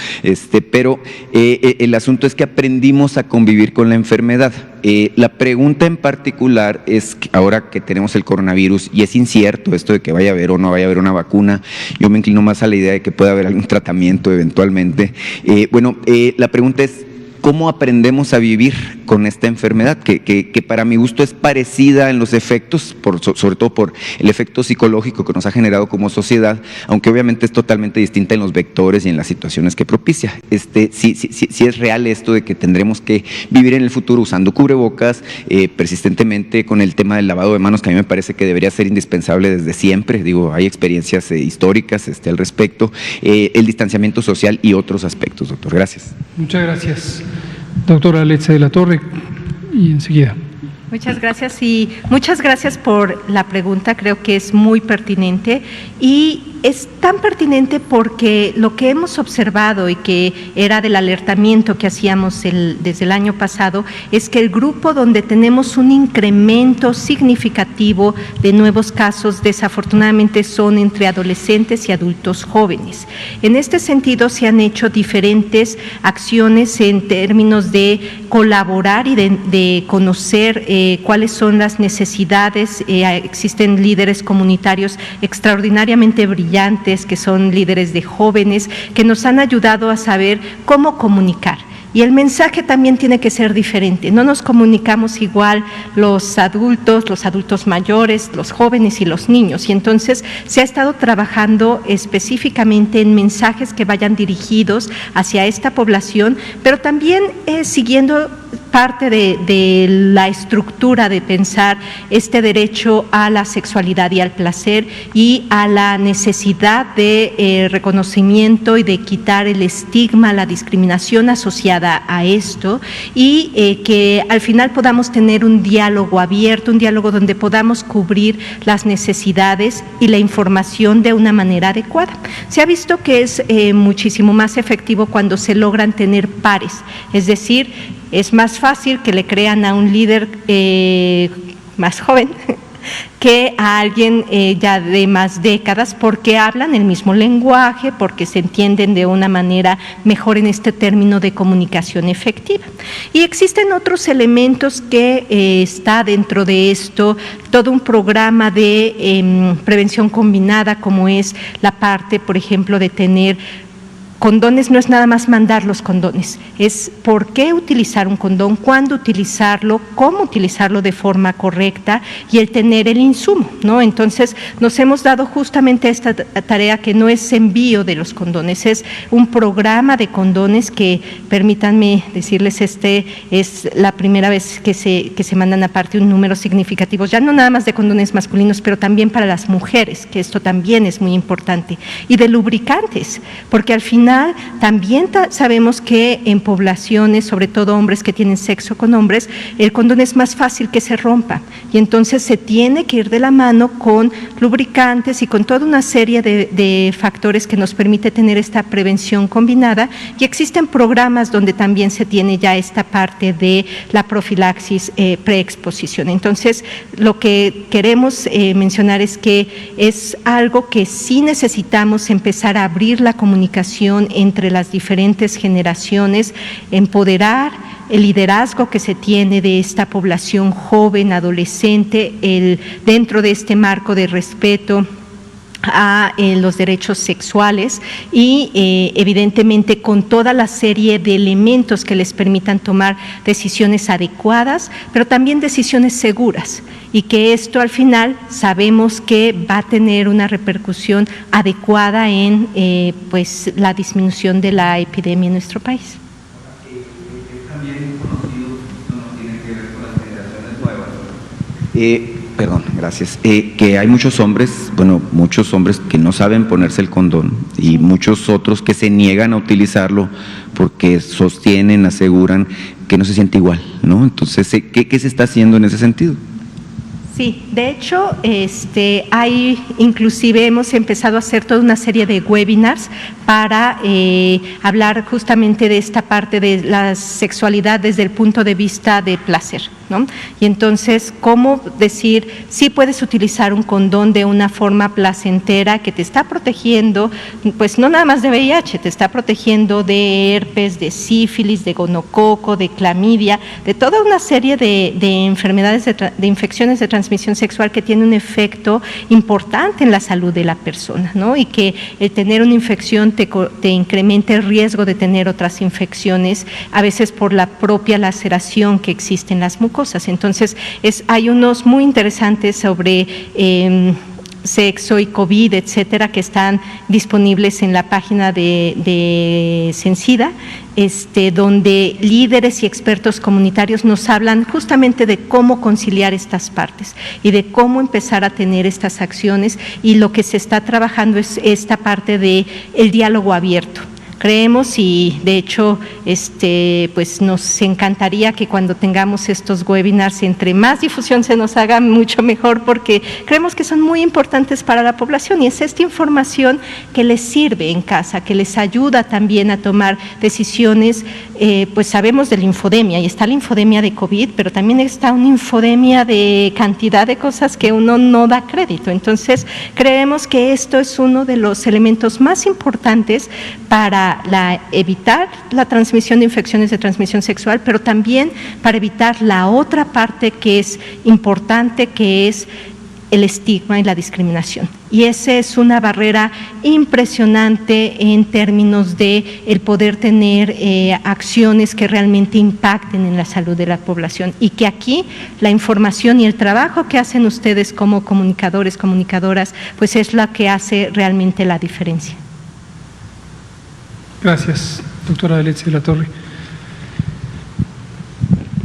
Pero el asunto es que aprendimos a convivir con la enfermedad. La pregunta en particular es que ahora que tenemos el coronavirus y es incierto esto de que vaya a haber o no vaya a haber una vacuna, yo me inclino más a la idea de que pueda haber algún tratamiento eventualmente. La pregunta es, ¿cómo aprendemos a vivir con esta enfermedad? Que para mi gusto es parecida en los efectos, sobre todo por el efecto psicológico que nos ha generado como sociedad, aunque obviamente es totalmente distinta en los vectores y en las situaciones que propicia. Sí es real esto de que tendremos que vivir en el futuro usando cubrebocas, persistentemente con el tema del lavado de manos, que a mí me parece que debería ser indispensable desde siempre. Digo, hay experiencias históricas al respecto, el distanciamiento social y otros aspectos, doctor. Gracias. Muchas gracias. Doctora Aletze de la Torre, y enseguida. Muchas gracias y muchas gracias por la pregunta, creo que es muy pertinente y es tan pertinente porque lo que hemos observado y que era del alertamiento que hacíamos desde el año pasado es que el grupo donde tenemos un incremento significativo de nuevos casos desafortunadamente son entre adolescentes y adultos jóvenes. En este sentido se han hecho diferentes acciones en términos de colaborar y de conocer cuáles son las necesidades. Existen líderes comunitarios extraordinariamente brillantes que son líderes de jóvenes que nos han ayudado a saber cómo comunicar. Y el mensaje también tiene que ser diferente. No nos comunicamos igual los adultos mayores, los jóvenes y los niños. Y entonces se ha estado trabajando específicamente en mensajes que vayan dirigidos hacia esta población, pero también siguiendo parte de la estructura de pensar este derecho a la sexualidad y al placer y a la necesidad de reconocimiento y de quitar el estigma, la discriminación asociada a esto y que al final podamos tener un diálogo abierto, un diálogo donde podamos cubrir las necesidades y la información de una manera adecuada. Se ha visto que es muchísimo más efectivo cuando se logran tener pares, es decir, es más fácil que le crean a un líder más joven que a alguien ya de más décadas porque hablan el mismo lenguaje, porque se entienden de una manera mejor en este término de comunicación efectiva. Y existen otros elementos que está dentro de esto, todo un programa de prevención combinada como es la parte, por ejemplo, de tener condones. No es nada más mandar los condones, es por qué utilizar un condón, cuándo utilizarlo, cómo utilizarlo de forma correcta y el tener el insumo, ¿no? Entonces nos hemos dado justamente esta tarea que no es envío de los condones, es un programa de condones que, permítanme decirles, es la primera vez que se mandan aparte un número significativo, ya no nada más de condones masculinos, pero también para las mujeres, que esto también es muy importante, y de lubricantes, porque al final también sabemos que en poblaciones, sobre todo hombres que tienen sexo con hombres, el condón es más fácil que se rompa y entonces se tiene que ir de la mano con lubricantes y con toda una serie de factores que nos permite tener esta prevención combinada y existen programas donde también se tiene ya esta parte de la profilaxis preexposición. Entonces, lo que queremos mencionar es que es algo que sí necesitamos empezar a abrir la comunicación entre las diferentes generaciones, empoderar el liderazgo que se tiene de esta población joven, adolescente, dentro de este marco de respeto a los derechos sexuales y evidentemente con toda la serie de elementos que les permitan tomar decisiones adecuadas, pero también decisiones seguras y que esto al final sabemos que va a tener una repercusión adecuada en pues la disminución de la epidemia en nuestro país. Es también conocido, esto no tiene que ver con las generaciones nuevas. Perdón, gracias. Que hay muchos hombres que no saben ponerse el condón y muchos otros que se niegan a utilizarlo porque sostienen, aseguran que no se siente igual, ¿no? Entonces, ¿qué se está haciendo en ese sentido? Sí, de hecho, inclusive hemos empezado a hacer toda una serie de webinars para hablar justamente de esta parte de la sexualidad desde el punto de vista de placer, ¿no? Y entonces, ¿cómo decir, sí puedes utilizar un condón de una forma placentera que te está protegiendo, pues no nada más de VIH, te está protegiendo de herpes, de sífilis, de gonococo, de clamidia, de toda una serie de enfermedades, de infecciones de transmisión sexual que tiene un efecto importante en la salud de la persona, ¿no? Y que el tener una infección te incrementa el riesgo de tener otras infecciones, a veces por la propia laceración que existe en las mucosas. Entonces, hay unos muy interesantes sobre sexo y COVID, etcétera, que están disponibles en la página de Cencida, donde líderes y expertos comunitarios nos hablan justamente de cómo conciliar estas partes y de cómo empezar a tener estas acciones, y lo que se está trabajando es esta parte de el diálogo abierto. Creemos y de hecho pues nos encantaría que cuando tengamos estos webinars, entre más difusión se nos haga, mucho mejor, porque creemos que son muy importantes para la población y es esta información que les sirve en casa, que les ayuda también a tomar decisiones. Pues sabemos de la infodemia y está la infodemia de COVID, pero también está una infodemia de cantidad de cosas que uno no da crédito. Entonces creemos que esto es uno de los elementos más importantes para evitar la transmisión de infecciones de transmisión sexual, pero también para evitar la otra parte que es importante, que es el estigma y la discriminación. Y esa es una barrera impresionante en términos de el poder tener acciones que realmente impacten en la salud de la población, y que aquí la información y el trabajo que hacen ustedes como comunicadores, comunicadoras, pues es la que hace realmente la diferencia. Gracias, doctora Aletzia de la Torre.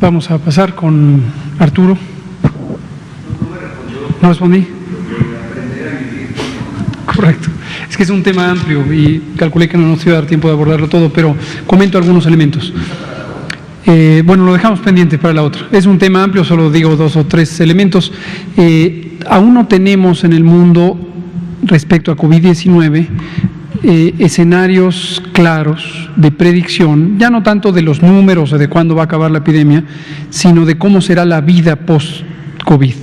Vamos a pasar con Arturo. ¿No respondí? Correcto. Es que es un tema amplio y calculé que no nos iba a dar tiempo de abordarlo todo, pero comento algunos elementos. Bueno, lo dejamos pendiente para la otra. Es un tema amplio, solo digo 2 o 3 elementos. Aún no tenemos en el mundo, respecto a COVID-19, escenarios claros de predicción, ya no tanto de los números o de cuándo va a acabar la epidemia, sino de cómo será la vida post-COVID,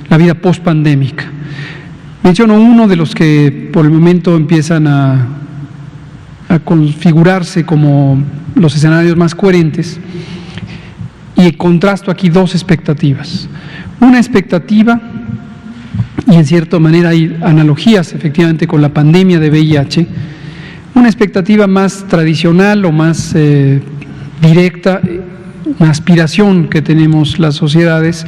la vida post-pandémica. Menciono uno de los que por el momento empiezan a configurarse como los escenarios más coherentes, y contrasto aquí 2 expectativas. Una expectativa, y en cierta manera hay analogías efectivamente con la pandemia de VIH, una expectativa más tradicional o más directa, una aspiración que tenemos las sociedades,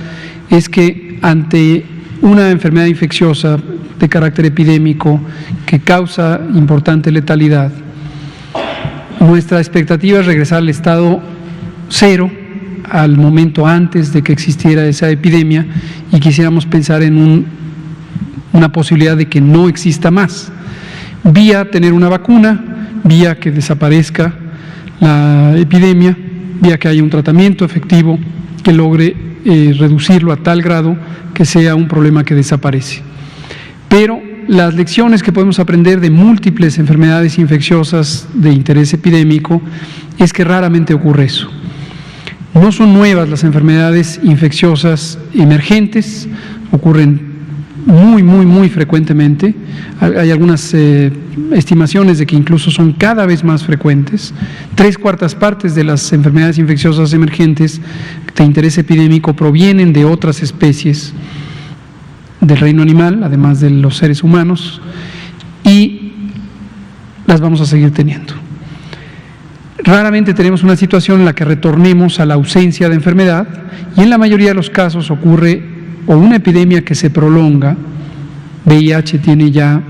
es que ante una enfermedad infecciosa de carácter epidémico que causa importante letalidad, nuestra expectativa es regresar al estado cero, al momento antes de que existiera esa epidemia, y quisiéramos pensar en una posibilidad de que no exista más, vía tener una vacuna, vía que desaparezca la epidemia, vía que haya un tratamiento efectivo que logre reducirlo a tal grado que sea un problema que desaparece. Pero las lecciones que podemos aprender de múltiples enfermedades infecciosas de interés epidémico es que raramente ocurre eso. No son nuevas las enfermedades infecciosas emergentes, ocurren muy frecuentemente. Hay algunas estimaciones de que incluso son cada vez más frecuentes. 3/4 partes de las enfermedades infecciosas emergentes de interés epidémico provienen de otras especies del reino animal, además de los seres humanos, y las vamos a seguir teniendo. Raramente tenemos una situación en la que retornemos a la ausencia de enfermedad, y en la mayoría de los casos ocurre o una epidemia que se prolonga. VIH tiene ya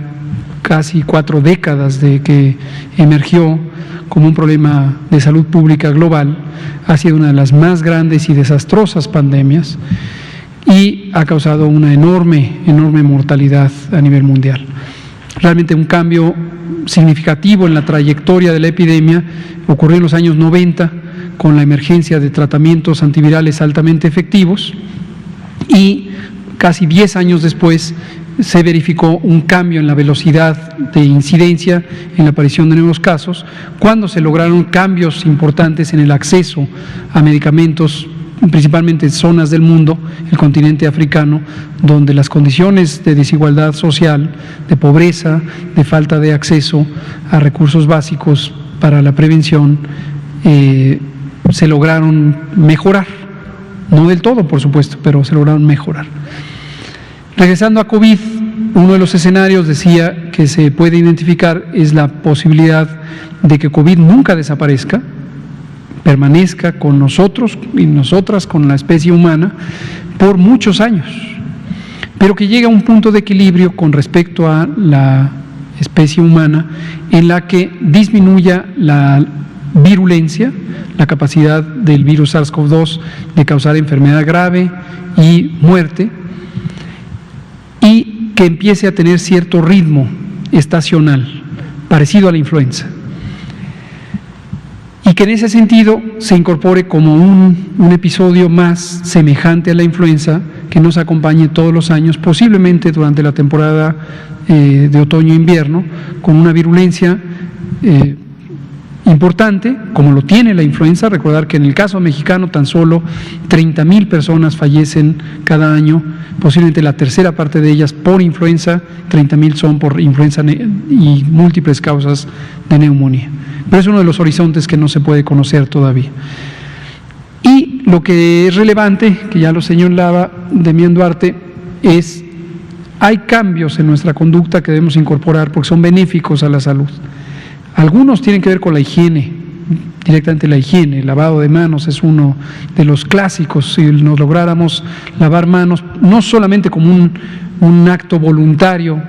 casi 4 décadas de que emergió como un problema de salud pública global, ha sido una de las más grandes y desastrosas pandemias y ha causado una enorme mortalidad a nivel mundial. Realmente un cambio significativo en la trayectoria de la epidemia ocurrió en los años 90 con la emergencia de tratamientos antivirales altamente efectivos, y casi 10 años después se verificó un cambio en la velocidad de incidencia, en la aparición de nuevos casos, cuando se lograron cambios importantes en el acceso a medicamentos, principalmente en zonas del mundo, el continente africano, donde las condiciones de desigualdad social, de pobreza, de falta de acceso a recursos básicos para la prevención, se lograron mejorar. No del todo, por supuesto, pero se lograron mejorar. Regresando a COVID, uno de los escenarios, decía, que se puede identificar es la posibilidad de que COVID nunca desaparezca, permanezca con nosotros y nosotras, con la especie humana, por muchos años, pero que llegue a un punto de equilibrio con respecto a la especie humana, en la que disminuya la virulencia, la capacidad del virus SARS-CoV-2 de causar enfermedad grave y muerte, y que empiece a tener cierto ritmo estacional, parecido a la influenza. y que en ese sentido se incorpore como un episodio más semejante a la influenza que nos acompañe todos los años, posiblemente durante la temporada de otoño-invierno, con una virulencia importante, como lo tiene la influenza. Recordar que en el caso mexicano tan solo 30,000 personas fallecen cada año, posiblemente la tercera parte de ellas por influenza, 30,000 son por influenza y múltiples causas de neumonía. Pero es uno de los horizontes que no se puede conocer todavía. Y lo que es relevante, que ya lo señalaba Demián Duarte, es hay cambios en nuestra conducta que debemos incorporar porque son benéficos a la salud. Algunos tienen que ver con la higiene, directamente la higiene. El lavado de manos es uno de los clásicos. Si nos lográramos lavar manos, no solamente como un acto voluntario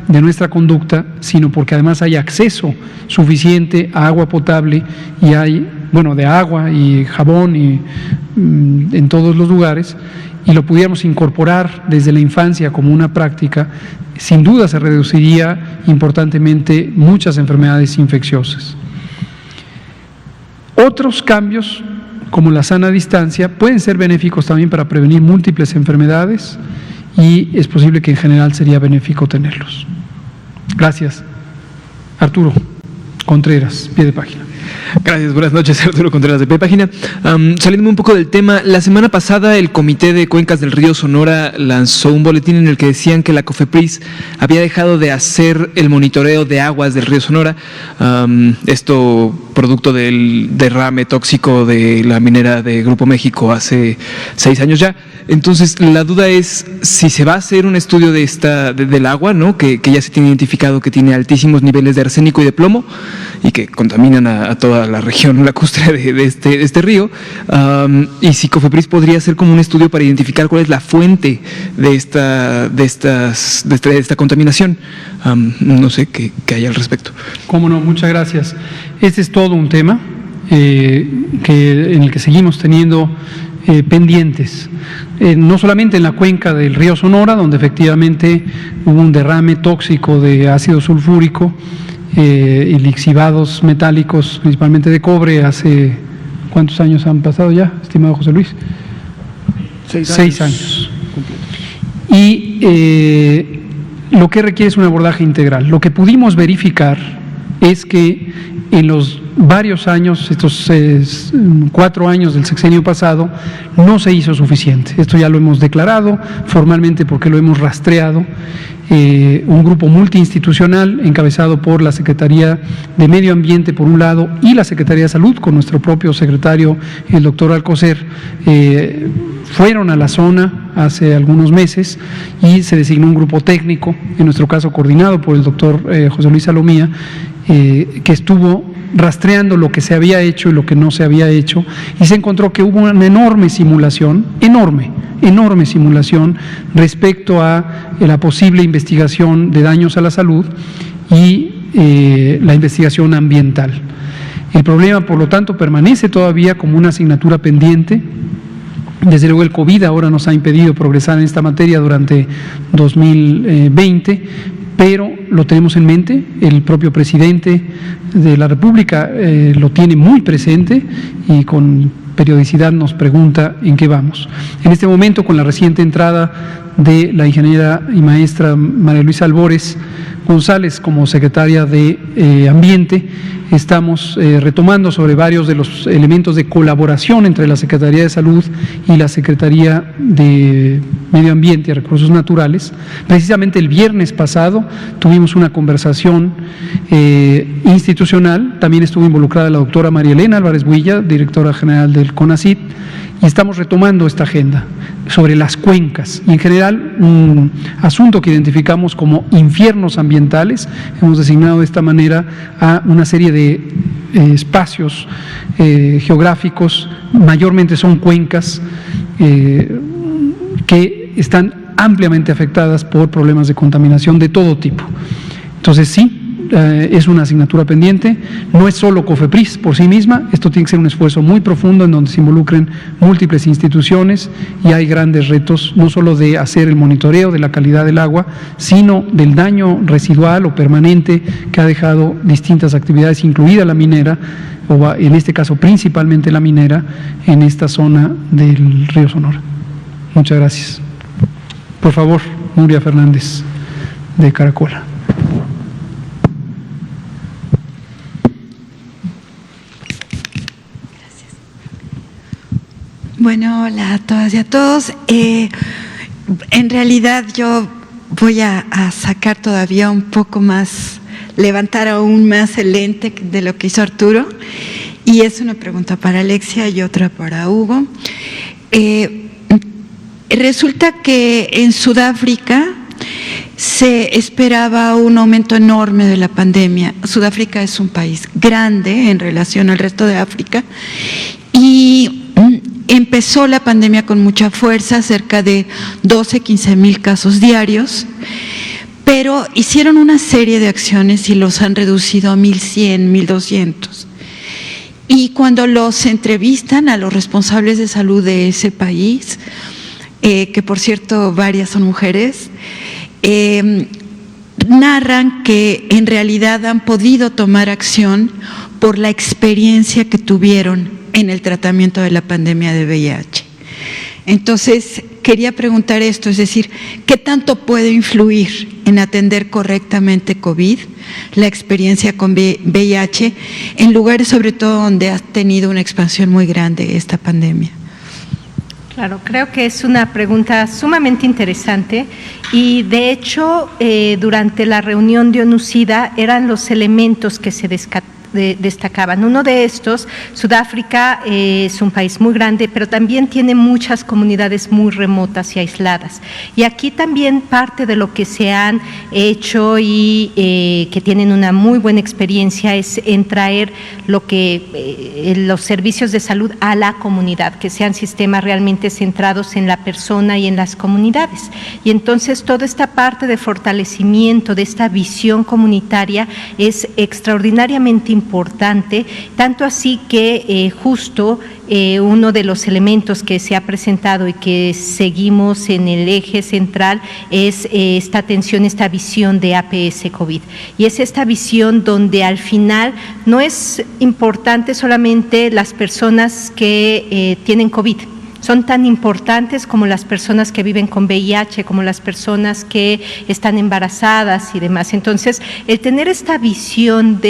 de nuestra conducta, sino porque además hay acceso suficiente a agua potable y hay, de agua y jabón y en todos los lugares, y lo pudiéramos incorporar desde la infancia como una práctica, sin duda se reduciría importantemente muchas enfermedades infecciosas. Otros cambios, como la sana distancia, pueden ser benéficos también para prevenir múltiples enfermedades y es posible que en general sería benéfico tenerlos. Gracias. Arturo Contreras, pie de página. Gracias, buenas noches, Arturo Contreras de Pie de Página. Saliéndome un poco del tema, la semana pasada el Comité de Cuencas del Río Sonora lanzó un boletín en el que decían que la COFEPRIS había dejado de hacer el monitoreo de aguas del río Sonora, esto producto del derrame tóxico de la minera de Grupo México hace 6 años ya. Entonces, la duda es si se va a hacer un estudio del agua, ¿no? Que ya se tiene identificado que tiene altísimos niveles de arsénico y de plomo y que contaminan a toda la región lacustre de este río, y si COFEPRIS podría hacer como un estudio para identificar cuál es la fuente de esta contaminación. No sé qué hay al respecto. Cómo no, muchas gracias. Este es todo un tema en el que seguimos teniendo pendientes, no solamente en la cuenca del río Sonora, donde efectivamente hubo un derrame tóxico de ácido sulfúrico y lixivados metálicos, principalmente de cobre, hace ¿cuántos años han pasado ya, estimado José Luis? 6 años. Y lo que requiere es un abordaje integral. Lo que pudimos verificar es que en los varios años, estos 4 años del sexenio pasado, no se hizo suficiente. Esto ya lo hemos declarado formalmente porque lo hemos rastreado. Un grupo multiinstitucional encabezado por la Secretaría de Medio Ambiente por un lado y la Secretaría de Salud con nuestro propio secretario, el doctor Alcocer, fueron a la zona hace algunos meses y se designó un grupo técnico, en nuestro caso coordinado por el doctor José Luis Salomía, que estuvo rastreando lo que se había hecho y lo que no se había hecho, y se encontró que hubo una enorme simulación, enorme simulación respecto a la posible investigación de daños a la salud y la investigación ambiental. El problema, por lo tanto, permanece todavía como una asignatura pendiente. Desde luego el COVID ahora nos ha impedido progresar en esta materia durante 2020, pero lo tenemos en mente. El propio presidente de la República lo tiene muy presente y con periodicidad nos pregunta en qué vamos. En este momento, con la reciente entrada de la ingeniera y maestra María Luisa Albores González como secretaria de Ambiente, estamos retomando sobre varios de los elementos de colaboración entre la Secretaría de Salud y la Secretaría de Medio Ambiente y Recursos Naturales. Precisamente el viernes pasado tuvimos una conversación institucional, también estuvo involucrada la doctora María Elena Álvarez Builla, directora general del CONACYT, y estamos retomando esta agenda sobre las cuencas y en general un asunto que identificamos como infiernos ambientales. Hemos designado de esta manera a una serie de espacios geográficos, mayormente son cuencas que están ampliamente afectadas por problemas de contaminación de todo tipo. Entonces sí, es una asignatura pendiente, no es solo COFEPRIS por sí misma, esto tiene que ser un esfuerzo muy profundo en donde se involucren múltiples instituciones y hay grandes retos, no solo de hacer el monitoreo de la calidad del agua, sino del daño residual o permanente que ha dejado distintas actividades, incluida la minera, en este caso principalmente la minera, en esta zona del río Sonora. Muchas gracias. Por favor, Nuria Fernández, de Caracola. Bueno, hola a todas y a todos. En realidad yo voy a sacar todavía un poco más, levantar aún más el lente de lo que hizo Arturo, y es una pregunta para Alexia y otra para Hugo. Resulta que en Sudáfrica se esperaba un aumento enorme de la pandemia. Sudáfrica es un país grande en relación al resto de África y empezó la pandemia con mucha fuerza, cerca de 12-15 mil casos diarios, pero hicieron una serie de acciones y los han reducido a 1,100, 1,200. Y cuando los entrevistan a los responsables de salud de ese país, que por cierto varias son mujeres, narran que en realidad han podido tomar acción por la experiencia que tuvieron en el tratamiento de la pandemia de VIH. Entonces, quería preguntar esto, es decir, ¿qué tanto puede influir en atender correctamente COVID, la experiencia con VIH, en lugares sobre todo donde ha tenido una expansión muy grande esta pandemia? Claro, creo que es una pregunta sumamente interesante y de hecho durante la reunión de ONU-SIDA eran los elementos que se destacaban. Uno de estos, Sudáfrica es un país muy grande, pero también tiene muchas comunidades muy remotas y aisladas. Y aquí también parte de lo que se han hecho y que tienen una muy buena experiencia es en traer los servicios de salud a la comunidad, que sean sistemas realmente centrados en la persona y en las comunidades. Y entonces toda esta parte de fortalecimiento de esta visión comunitaria es extraordinariamente importante, tanto así que justo uno de los elementos que se ha presentado y que seguimos en el eje central es esta atención, esta visión de APS COVID. Y es esta visión donde al final no es importante solamente las personas que tienen COVID, son tan importantes como las personas que viven con VIH, como las personas que están embarazadas y demás. Entonces, el tener esta visión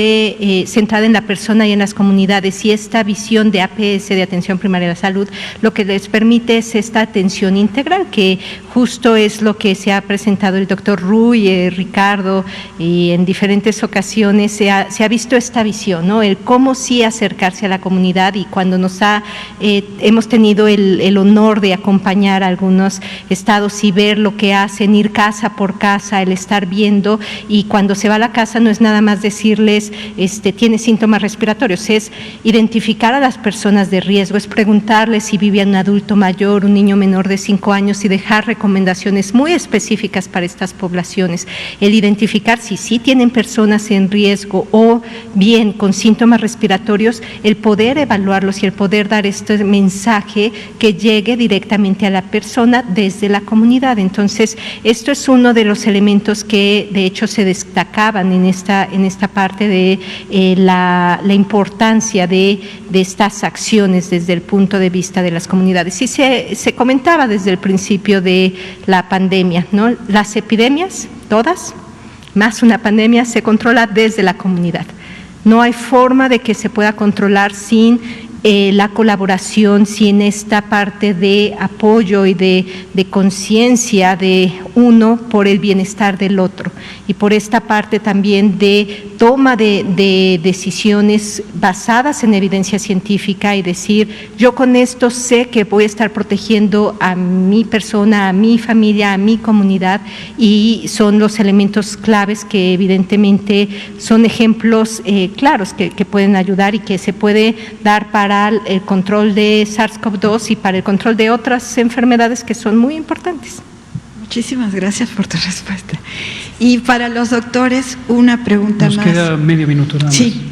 centrada en la persona y en las comunidades y esta visión de APS, de Atención Primaria a la Salud, lo que les permite es esta atención integral, que justo es lo que se ha presentado el doctor Ruy, Ricardo, y en diferentes ocasiones se ha visto esta visión, ¿no? El cómo sí acercarse a la comunidad, y cuando hemos tenido el honor de acompañar a algunos estados y ver lo que hacen, ir casa por casa, el estar viendo, y cuando se va a la casa no es nada más decirles, tiene síntomas respiratorios, es identificar a las personas de riesgo, es preguntarles si vive un adulto mayor, un niño menor de 5 años y dejar recomendaciones muy específicas para estas poblaciones, el identificar si sí tienen personas en riesgo o bien con síntomas respiratorios, el poder evaluarlos y el poder dar este mensaje que llegue directamente a la persona desde la comunidad. Entonces, esto es uno de los elementos que de hecho se destacaban en esta parte de la importancia de estas acciones desde el punto de vista de las comunidades. Y se comentaba desde el principio de la pandemia, ¿no? Las epidemias, todas, más una pandemia, se controla desde la comunidad. No hay forma de que se pueda controlar sin la colaboración, sin esta parte de apoyo y de conciencia de uno por el bienestar del otro, y por esta parte también de toma de decisiones basadas en evidencia científica y decir, yo con esto sé que voy a estar protegiendo a mi persona, a mi familia, a mi comunidad, y son los elementos claves que evidentemente son ejemplos claros que pueden ayudar y que se puede dar para el control de SARS-CoV-2 y para el control de otras enfermedades que son muy importantes. Muchísimas gracias por tu respuesta. Y para los doctores, una pregunta más. Nos queda medio minuto nada más. Sí,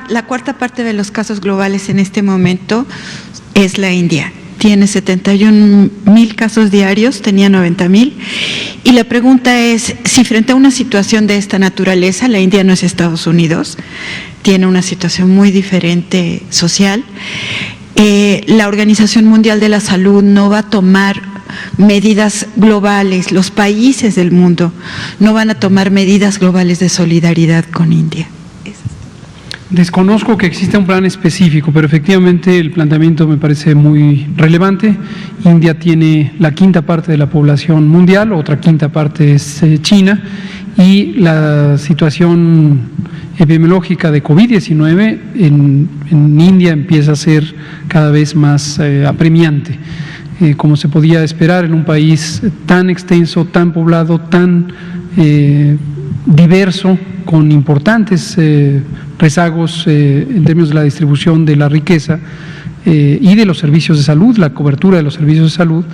la cuarta parte de los casos globales en este momento es la India. tiene 71,000 casos diarios, tenía 90,000. Y la pregunta es, si frente a una situación de esta naturaleza, la India no es Estados Unidos, tiene una situación muy diferente social, la Organización Mundial de la Salud no va a tomar medidas globales, los países del mundo no van a tomar medidas globales de solidaridad con India. Desconozco que exista un plan específico, pero efectivamente el planteamiento me parece muy relevante. India tiene la quinta parte de la población mundial, otra quinta parte es China, y la situación epidemiológica de COVID-19 en India empieza a ser cada vez más apremiante. Como se podía esperar en un país tan extenso, tan poblado, tan diverso, con importantes rezagos en términos de la distribución de la riqueza y de los servicios de salud, la cobertura de los servicios de salud,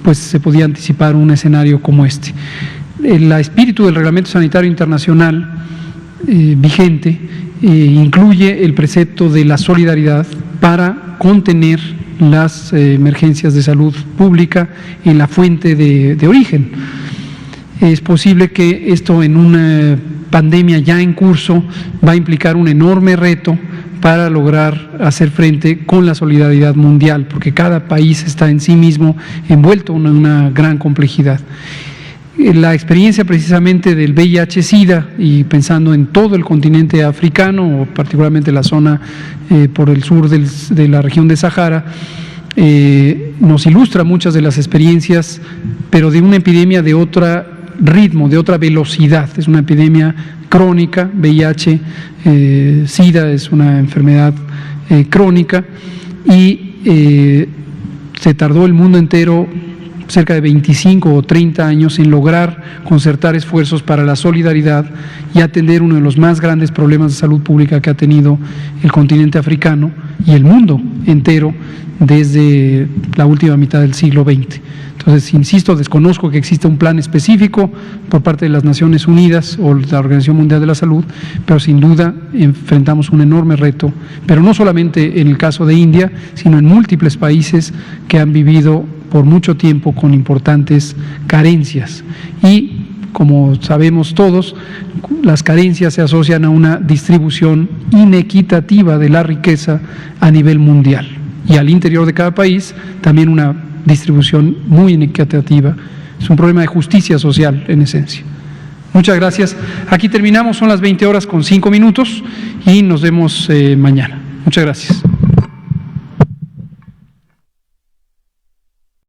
pues se podía anticipar un escenario como este. El espíritu del Reglamento Sanitario Internacional vigente incluye el precepto de la solidaridad para contener las emergencias de salud pública en la fuente de origen. Es posible que esto en una pandemia ya en curso va a implicar un enorme reto para lograr hacer frente con la solidaridad mundial, porque cada país está en sí mismo envuelto en una gran complejidad. La experiencia precisamente del VIH-Sida y pensando en todo el continente africano, o particularmente la zona por el sur de la región de Sahara, nos ilustra muchas de las experiencias, pero de una epidemia de otro ritmo, de otra velocidad. Es una epidemia crónica, VIH, SIDA es una enfermedad crónica y se tardó el mundo entero cerca de 25 o 30 años en lograr concertar esfuerzos para la solidaridad y atender uno de los más grandes problemas de salud pública que ha tenido el continente africano y el mundo entero desde la última mitad del siglo XX. Entonces, insisto, desconozco que exista un plan específico por parte de las Naciones Unidas o la Organización Mundial de la Salud, pero sin duda enfrentamos un enorme reto, pero no solamente en el caso de India, sino en múltiples países que han vivido por mucho tiempo con importantes carencias. Y, como sabemos todos, las carencias se asocian a una distribución inequitativa de la riqueza a nivel mundial. Y al interior de cada país también una distribución muy inequitativa. Es un problema de justicia social en esencia. Muchas gracias. Aquí terminamos, son las 20 horas con 5 minutos y nos vemos mañana. Muchas gracias.